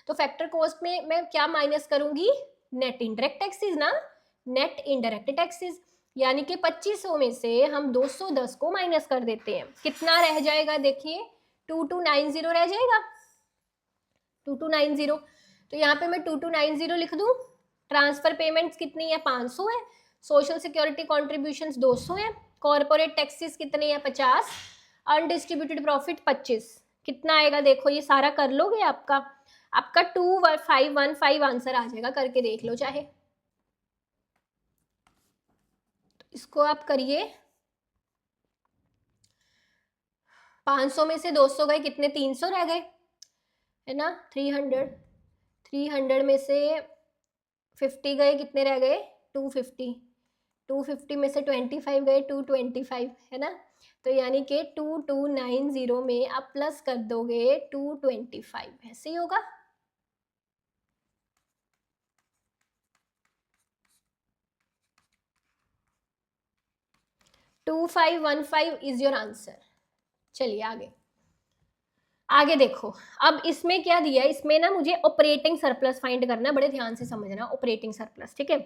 तो फैक्टर कॉस्ट में मैं क्या माइनस करूंगी, नेट इंडायरेक्ट टैक्सेस ना, नेट इंडायरेक्ट टैक्सेस, यानी कि 2500 में से हम 210 को माइनस कर देते हैं। कितना रह जाएगा, देखिए 2290 रह जाएगा, 2290। तो यहाँ पे मैं 2290 लिख दूं। ट्रांसफर पेमेंट्स कितनी है, 500 है। सोशल सिक्योरिटी कॉन्ट्रीब्यूशंस 200 है। कॉर्पोरेट टैक्सेस कितने हैं, 50। Undistributed profit 25। कितना आएगा, देखो ये सारा कर लोगे, आपका 2515 आंसर आ जाएगा, करके देख लो चाहे। तो इसको आप करिए, 500 में से 200 गए, कितने, 300 रह गए, है ना। 300 में से 50 गए, कितने रह गए, 250। 250 में से 25 गए, 225, है ना। तो यानी कि 2290 में आप प्लस कर दोगे 225, ऐसे ही होगा। Two 2515 is your answer. चलिए आगे, आगे देखो। अब इसमें क्या दिया है, इसमें ना मुझे ऑपरेटिंग सरप्लस फाइंड करना है, बड़े ध्यान से समझना, ऑपरेटिंग सरप्लस, ठीक है।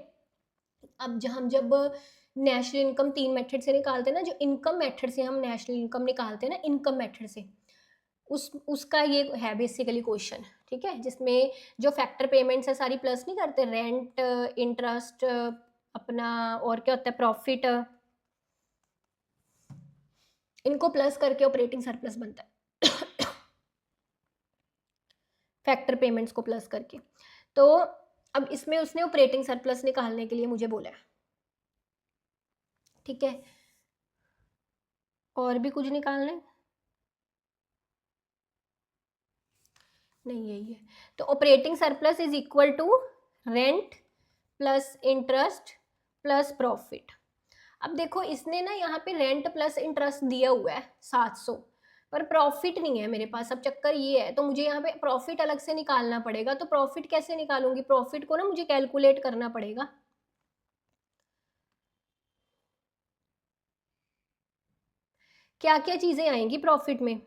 अब जब नेशनल इनकम 3 मेथड से निकालते हैं ना, जो इनकम मेथड से हम नेशनल इनकम निकालते हैं ना, इनकम मेथड से, उसका ये है बेसिकली क्वेश्चन, ठीक है, जिसमें जो फैक्टर पेमेंट्स है सारी प्लस नहीं करते, रेंट, इंटरेस्ट, अपना और क्या होता है, प्रॉफिट, इनको प्लस करके ऑपरेटिंग सरप्लस बनता है फैक्टर पेमेंट्स को प्लस करके। तो अब इसमें उसने ऑपरेटिंग सरप्लस निकालने के लिए मुझे बोला है, ठीक है। और भी कुछ निकालना है, नहीं, यही है। तो operating surplus is equal to rent plus interest plus profit. अब देखो इसने ना यहाँ पे रेंट प्लस इंटरेस्ट दिया हुआ है 700, पर प्रॉफिट नहीं है मेरे पास। अब चक्कर ये है, तो मुझे यहाँ पे प्रॉफिट अलग से निकालना पड़ेगा। तो प्रॉफिट कैसे निकालूंगी, प्रॉफिट को ना मुझे कैलकुलेट करना पड़ेगा। क्या क्या चीजें आएंगी प्रॉफिट में,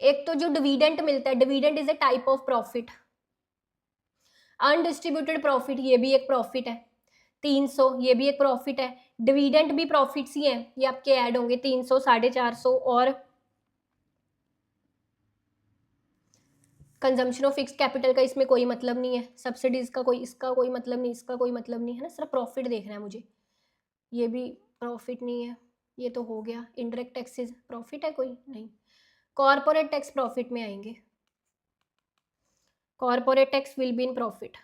एक तो जो डिविडेंड मिलता है, dividend is a type of profit. Undistributed profit, ये भी एक प्रॉफिट है, 300, ये भी एक प्रॉफिट है। डिविडेंड भी प्रॉफिट्स ही हैं, ये आपके ऐड होंगे 300, 450, और कंजम्पशन ऑफ फिक्स्ड कैपिटल का इसमें कोई मतलब नहीं है, सब्सिडीज का कोई, इसका कोई मतलब नहीं, इसका कोई मतलब नहीं है ना, सिर्फ प्रॉफिट देखना है मुझे। ये भी प्रॉफिट नहीं है, ये तो हो गया। इनडायरेक्ट टैक्सेस प्रॉफिट है कोई, नहीं। कॉर्पोरेट टैक्स प्रॉफिट में आएंगे, corporate tax will be in profit.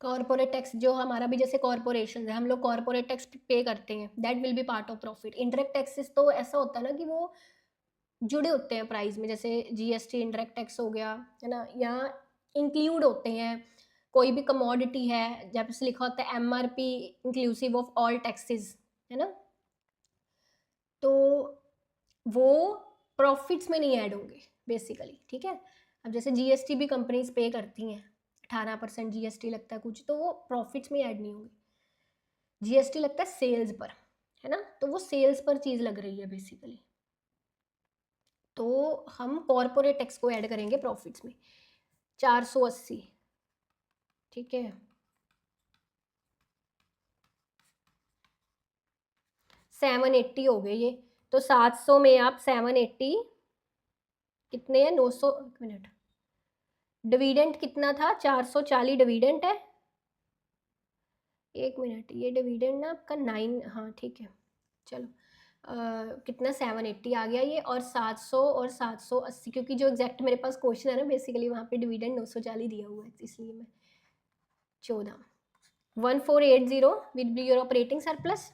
Corporate tax जो हमारा भी, जैसे कॉर्पोरेशन है, हम लोग कॉर्पोरेट टैक्स पे करते हैं, that will be part of profit. Indirect taxes तो ऐसा होता है ना कि वो जुड़े होते हैं प्राइस में, जैसे GST इनडायरेक्ट टैक्स हो गया, है ना, या इंक्लूड होते हैं। कोई भी कमोडिटी है, जब से लिखा होता है MRP inclusive of all taxes, है ना, तो वो प्रॉफिट्स में नहीं ऐड होंगे, बेसिकली, ठीक है। अब जैसे जीएसटी भी कंपनीज पे करती हैं, 18% जीएसटी लगता है कुछ, तो वो प्रॉफिट्स में ऐड नहीं होंगे, जीएसटी लगता है सेल्स पर, है ना, तो वो सेल्स पर चीज़ लग रही है बेसिकली, तो हम कॉरपोरेट टैक्स को ऐड करेंगे प्रॉफिट्स में, 480, ठीक है। 780 हो गए ये, तो 700 में आप 780 कितने हैं, 900, एक मिनट, डिविडेंड कितना था, 440 डिविडेंड है, एक मिनट, ये डिविडेंड ना आपका 9, हाँ ठीक है, चलो कितना 780 आ गया ये, और 700 और 780, क्योंकि जो एग्जैक्ट मेरे पास क्वेश्चन है ना बेसिकली वहाँ पे डिविडेंड 940 दिया हुआ है, इसलिए मैं 14, 1480 with be your operating surplus,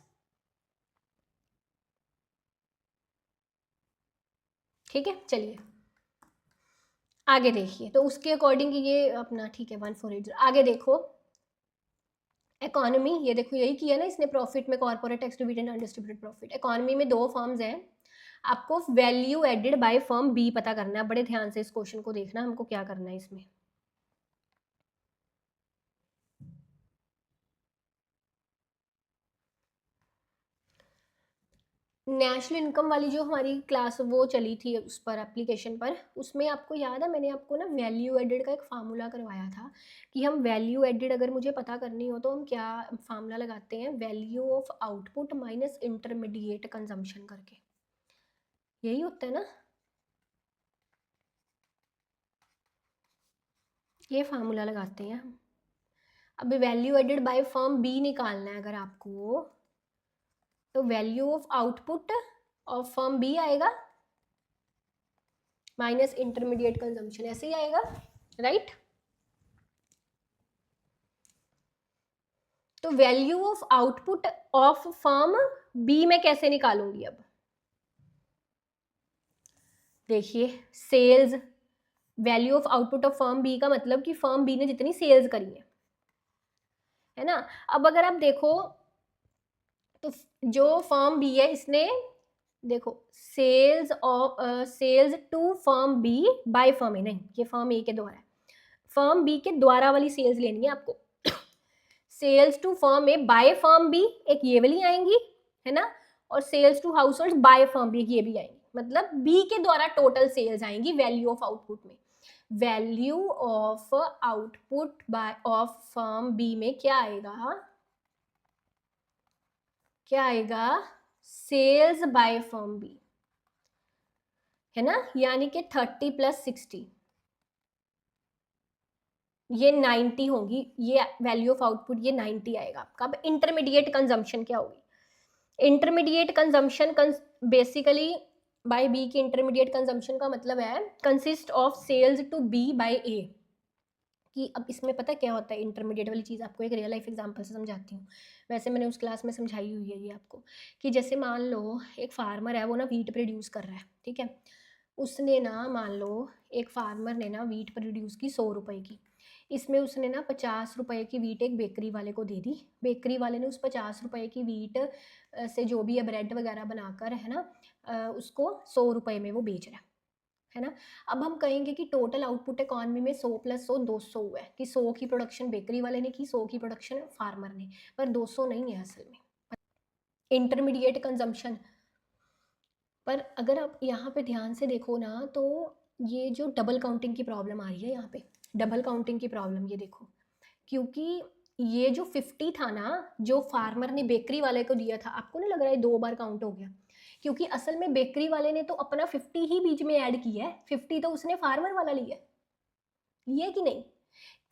ठीक है। चलिए आगे देखिए, तो उसके अकॉर्डिंग ये अपना ठीक है 1480, आगे देखो इकोनॉमी, ये देखो यही किया ना इसने, प्रॉफिट में corporate tax, dividend, undistributed profit. Economy में दो फर्म्स हैं, आपको value added by firm B पता करना है, बड़े ध्यान से इस क्वेश्चन को देखना, हमको क्या करना है इसमें। नेशनल इनकम वाली जो हमारी क्लास वो चली थी उस पर एप्लीकेशन पर, उसमें आपको याद है मैंने आपको ना वैल्यू एडेड का एक फार्मूला करवाया था, कि हम वैल्यू एडेड अगर मुझे पता करनी हो तो हम क्या फार्मूला लगाते हैं, value of output minus intermediate consumption करके, यही होता है ना, ये फार्मूला लगाते हैं हम। अब value added by firm B निकालना है अगर आपको, तो value of output of firm B आएगा माइनस इंटरमीडिएट कंजम्पशन, ऐसे ही आएगा, राइट। तो value of output of firm B में कैसे निकालूंगी, अब देखिए sales, value of output of firm B का मतलब कि फर्म बी ने जितनी सेल्स करी है ना। अब अगर आप देखो तो जो फर्म बी है इसने, देखो sales of sales to firm B by firm A, नहीं ये फर्म ए के द्वारा है, फर्म बी के द्वारा वाली सेल्स लेनी है आपको, sales to firm A by firm B एक ये वाली आएंगी, है ना, और sales to household by firm B ये भी आएंगी, मतलब बी के द्वारा टोटल सेल्स आएंगी वैल्यू ऑफ आउटपुट में। Value of output by of firm B में क्या आएगा, क्या आएगा, सेल्स बाय फर्म बी, है ना, यानी कि 30 + 60 ये 90 होगी, ये वैल्यू ऑफ आउटपुट ये 90 आएगा आपका। अब इंटरमीडिएट कंजम्पशन क्या होगी, intermediate consumption basically by B की इंटरमीडिएट कंजम्पशन का मतलब है consist of sales to B by A, कि अब इसमें पता क्या होता है, इंटरमीडिएट वाली चीज़ आपको एक रियल लाइफ एग्जांपल से समझाती हूँ, वैसे मैंने उस क्लास में समझाई हुई है ये आपको, कि जैसे मान लो एक फार्मर है वो ना वीट प्रोड्यूस कर रहा है, ठीक है, उसने ना मान लो एक फार्मर ने ना वीट प्रोड्यूस की 100 रुपये की, इसमें उसने ना 50 रुपये की वीट एक बेकरी वाले को दे दी, बेकरी वाले ने उस 50 रुपये की वीट से जो भी है ब्रेड वगैरह बनाकर, है ना, उसको 100 रुपये में वो बेच रहा है ना। अब हम कहेंगे कि टोटल आउटपुट इकॉनमी में 100 + 100 200 हुआ है, कि 100 की प्रोडक्शन बेकरी वाले ने की, 100 की प्रोडक्शन फार्मर ने, पर 200 नहीं है असल में इंटरमीडिएट कंजम्पशन। पर अगर आप यहाँ पे ध्यान से देखो ना, तो ये जो डबल काउंटिंग की प्रॉब्लम आ रही है यहाँ पे, डबल काउंटिंग की प्रॉब्लम, ये देखो, क्योंकि ये जो 50 था ना जो फार्मर ने बेकरी वाले को दिया था, आपको नहीं लग रहा है 2 बार काउंट हो गया, क्योंकि असल में बेकरी वाले ने तो अपना 50 ही बीच में ऐड किया है, 50 तो उसने फार्मर वाला लिया कि नहीं।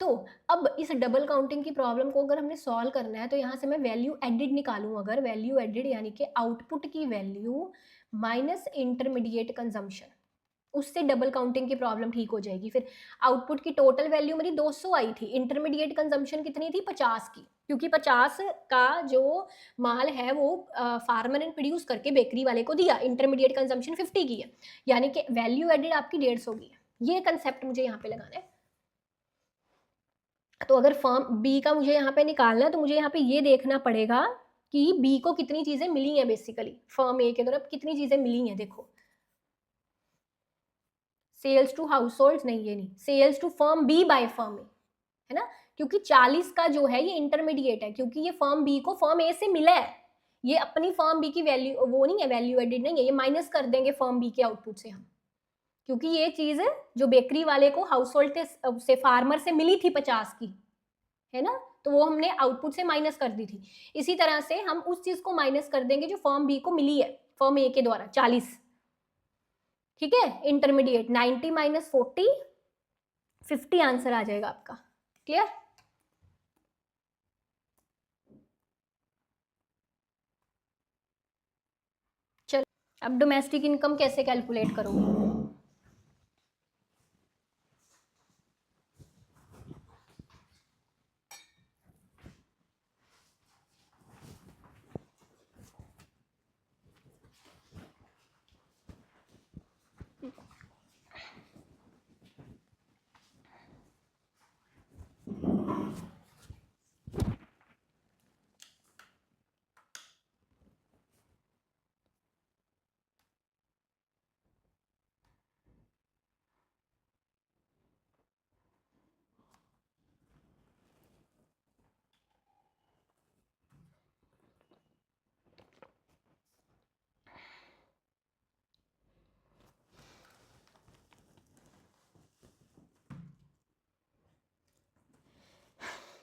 तो अब इस डबल काउंटिंग की प्रॉब्लम को अगर हमने सॉल्व करना है, तो यहाँ से मैं वैल्यू एडिड निकालूं, अगर वैल्यू एडिड यानी कि आउटपुट की वैल्यू माइनस इंटरमीडिएट कंजम्पशन, उससे डबल काउंटिंग की प्रॉब्लम ठीक हो जाएगी। फिर आउटपुट की टोटल वैल्यू मेरी 200 आई थी, इंटरमीडिएट कंजम्पशन कितनी थी, 50 की, क्योंकि 50 का जो माल है वो फार्मर ने प्रोड्यूस करके बेकरी वाले को दिया, इंटरमीडिएट कंजम्पशन 50 की है, यानी कि वैल्यू एडेड आपकी 150 की है। ये कंसेप्ट मुझे यहाँ पे लगाना है। तो अगर फर्म बी का मुझे यहाँ पे निकालना है, तो मुझे यहाँ पे ये देखना पड़ेगा कि बी को कितनी चीजें मिली हैं, बेसिकली फर्म ए के तरफ कितनी चीजें मिली हैं। देखो सेल्स टू हाउस होल्ड नहीं, ये नहीं, sales to firm B by firm A, है ना, क्योंकि 40 का जो है ये इंटरमीडिएट है, क्योंकि ये फर्म बी को फर्म ए से मिला है, ये अपनी फर्म बी की वैल्यू वो नहीं है, वैल्यू एडिड नहीं है, ये माइनस कर देंगे फर्म बी के आउटपुट से हम, क्योंकि ये चीज जो बेकरी वाले को हाउस होल्ड से फार्मर से मिली थी 50 की, है ना, तो वो हमने आउटपुट से माइनस कर दी थी। इसी तरह से हम उस चीज को माइनस कर देंगे जो फर्म बी को मिली है फर्म ए के द्वारा 40, ठीक है, इंटरमीडिएट 90 माइनस 40, 50 आंसर आ जाएगा आपका। क्लियर? चलो अब डोमेस्टिक इनकम कैसे कैलकुलेट करोगे?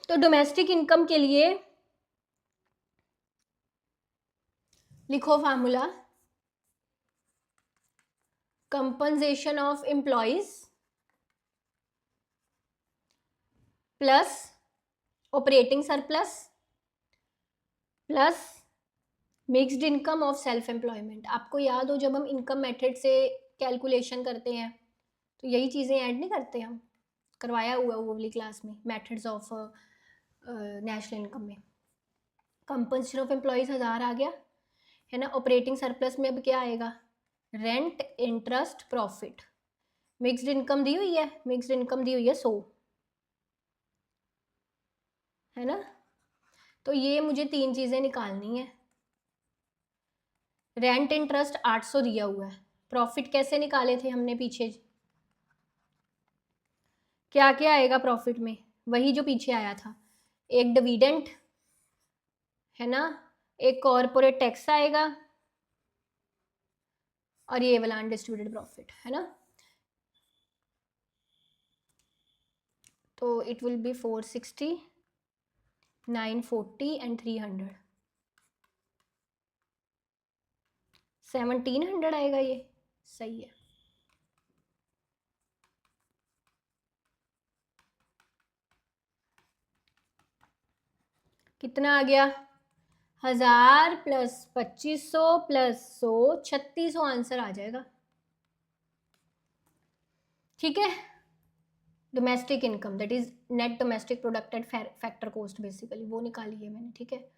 तो डोमेस्टिक इनकम के लिए लिखो formula, compensation of employees plus operating surplus plus mixed income of self employment. आपको याद हो जब हम इनकम मेथड से कैलकुलेशन करते हैं तो यही चीज़ें ऐड नहीं करते हम, करवाया हुआ वो वाली क्लास में मेथड्स ऑफ नेशनल इनकम में। कंपनसेशन ऑफ एम्प्लॉयज़ 1000 आ गया, है ना। ऑपरेटिंग सरप्लस में अब क्या आएगा? Rent, interest, profit. Mixed income दी हुई है, मिक्स्ड इनकम दी हुई है 100, है ना। तो ये मुझे 3 चीज़ें निकालनी है। रेंट इंटरेस्ट 800 दिया हुआ है। प्रॉफिट कैसे निकाले थे हमने पीछे? क्या क्या आएगा प्रॉफिट में? वही जो पीछे आया था, एक डिविडेंड, है ना, एक कॉर्पोरेट टैक्स आएगा और ये वाला अनडिस्ट्रीब्यूटेड प्रॉफिट, है ना। तो इट विल बी 460, 940 एंड 300, 1700 आएगा ये। सही है। कितना आ गया? 1000 प्लस 2500 प्लस 100, 3600 आंसर आ जाएगा। ठीक है। Domestic income that is net domestic product at factor cost, basically वो निकाली है मैंने। ठीक है,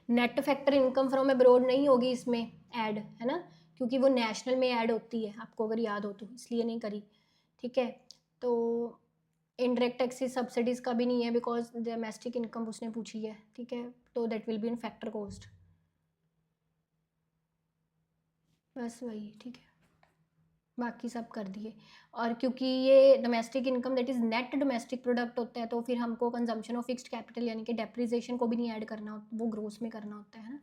net factor income from abroad नहीं होगी इसमें ऐड, है ना, क्योंकि वो नेशनल में ऐड होती है, आपको अगर याद हो तो, इसलिए नहीं करी। ठीक है, तो इनडायरेक्ट टैक्सेस सब्सिडीज का भी नहीं है बिकॉज डोमेस्टिक इनकम उसने पूछी है। ठीक है, तो that will be in factor cost, बस वही। ठीक है, बाकी सब कर दिए। और क्योंकि ये domestic income that is net domestic product होता है तो फिर हमको कंजम्पशन ऑफ फिक्स्ड कैपिटल यानी कि डेप्रिसिएशन को भी नहीं ऐड करना, वो ग्रोस में करना होता है ना।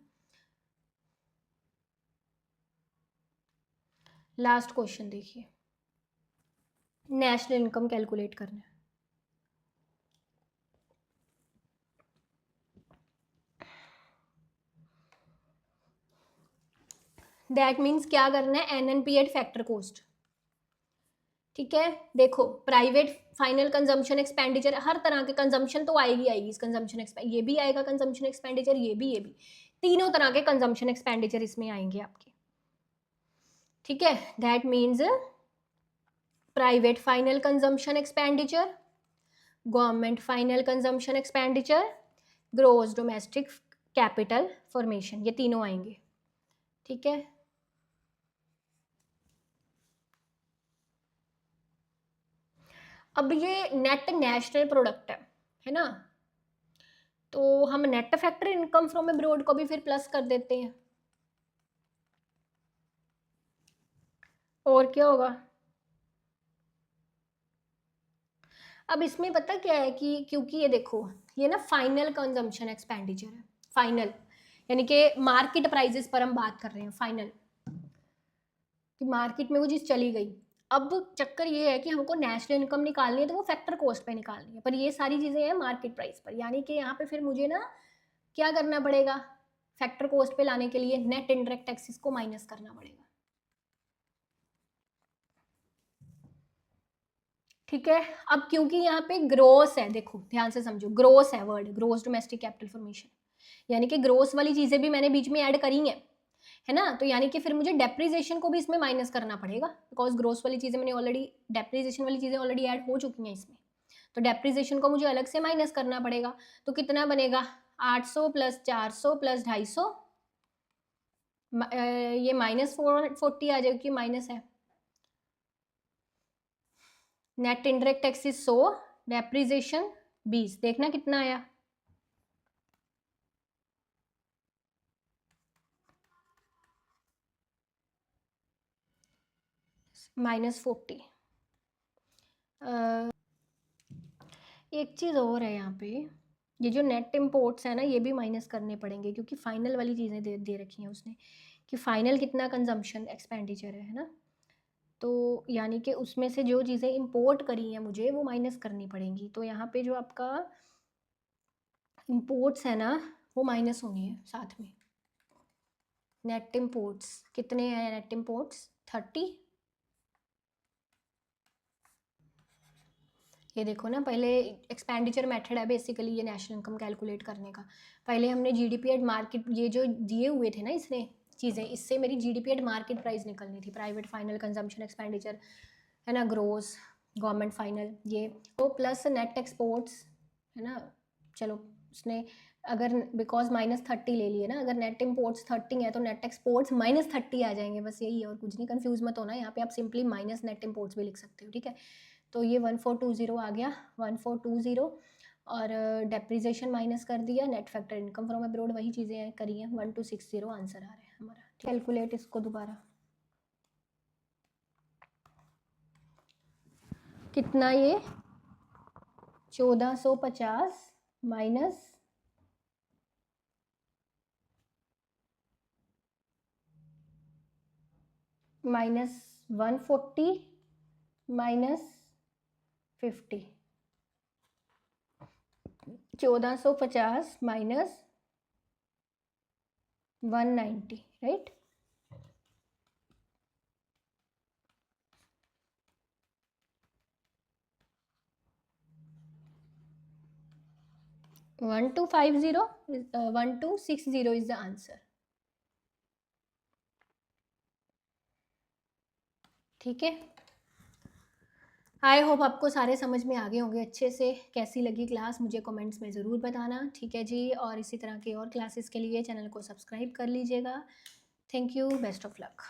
लास्ट क्वेश्चन देखिए, नेशनल इनकम कैलकुलेट करना है। दैट मीन्स क्या करना है? NNP eight factor cost. ठीक है, देखो प्राइवेट फाइनल कंजम्पशन एक्सपेंडिचर, हर तरह के कंजम्पशन तो आएगी इस कंजम्पशन ये भी आएगा कंजम्पशन एक्सपेंडिचर, ये भी तीनों तरह के कंजम्पशन एक्सपेंडिचर इसमें आएंगे आपके। ठीक है, that means private final consumption expenditure, government final consumption expenditure, gross domestic capital formation, ये तीनों आएंगे। ठीक है, अब ये नेट नेशनल प्रोडक्ट है ना, तो हम net factor income from abroad को भी फिर प्लस कर देते हैं। और क्या होगा? अब इसमें पता क्या है कि क्योंकि ये देखो, ये ना फाइनल कंजम्पशन एक्सपेंडिचर है, फाइनल, यानी कि मार्केट प्राइसेस पर हम बात कर रहे हैं, फाइनल, कि मार्केट में वो चीज़ चली गई। अब चक्कर ये है कि हमको नेशनल इनकम निकालनी है तो वो फैक्टर कॉस्ट पे निकालनी है, पर ये सारी चीज़ें हैं मार्केट प्राइस पर, यानी कि यहाँ पे फिर मुझे ना क्या करना पड़ेगा, फैक्टर कॉस्ट पे लाने के लिए नेट इनडायरेक्ट टैक्सेस को माइनस करना पड़ेगा। ठीक है, अब क्योंकि यहाँ पे ग्रोस है, देखो ध्यान से समझो, ग्रोस है word, gross domestic capital formation, यानी कि ग्रोस वाली चीजें भी मैंने बीच में ऐड करी हैं, है ना, तो यानी कि फिर मुझे डेप्रिसिएशन को भी इसमें माइनस करना पड़ेगा, बिकॉज ग्रोस वाली चीजें मैंने ऑलरेडी, डेप्रिसिएशन वाली चीजें ऑलरेडी ऐड हो चुकी हैं इसमें, तो डेप्रिसिएशन को मुझे अलग से माइनस करना पड़ेगा। तो कितना बनेगा, 800 प्लस 400 प्लस 250, ये -440 आ जाएगी, माइनस है। नेट इनडायरेक्ट टैक्सेस 100, डेप्रिसिएशन 20, देखना कितना आया, -40। एक चीज़ और है यहाँ पे, ये जो नेट इम्पोर्ट्स है ना, ये भी माइनस करने पड़ेंगे, क्योंकि फाइनल वाली चीज़ें दे रखी हैं उसने, कि फाइनल कितना कंजम्पशन एक्सपेंडिचर है ना, तो यानी कि उसमें से जो चीज़ें इंपोर्ट करी हैं मुझे वो माइनस करनी पड़ेंगी, तो यहाँ पे जो आपका इंपोर्ट्स है ना वो माइनस होनी है साथ में। नेट इम्पोर्ट्स कितने हैं, नेट इम्पोर्ट्स 30, ये देखो ना, पहले एक्सपेंडिचर मेथड है बेसिकली ये नेशनल इनकम कैलकुलेट करने का, पहले हमने जीडीपी एट मार्केट, ये जो दिए हुए थे ना इसने चीज़ें, इससे मेरी जीडीपी एट मार्केट प्राइस निकलनी थी, प्राइवेट फाइनल कंजम्पशन एक्सपेंडिचर, है ना, ग्रोस, गवर्नमेंट फाइनल, ये वो प्लस नेट एक्सपोर्ट्स, है ना, चलो उसने अगर बिकॉज -30 ले लिए ना, अगर नेट इम्पोर्ट्स 30 है तो नेट एक्सपोर्ट्स -30 आ जाएंगे, बस यही है और कुछ नहीं, कंफ्यूज मत होना, यहाँ पे आप सिंपली माइनस नेट इम्पोर्ट्स भी लिख सकते हो, ठीक है। तो ये 1420 आ गया, 1420, और डेप्रिसिएशन माइनस कर दिया, net factor income from abroad वही चीज़ें करी हैं, 1260 आंसर आ रहा है हमारा। कैलकुलेट इसको दोबारा, कितना ये 1450 minus -140 -50, 1450 -190, right. 1250 1260 is the answer, ठीक है। आई होप आपको सारे समझ में आ गए होंगे अच्छे से, कैसी लगी क्लास मुझे कमेंट्स में ज़रूर बताना, ठीक है जी, और इसी तरह के और क्लासेस के लिए चैनल को सब्सक्राइब कर लीजिएगा। Thank you, best of luck.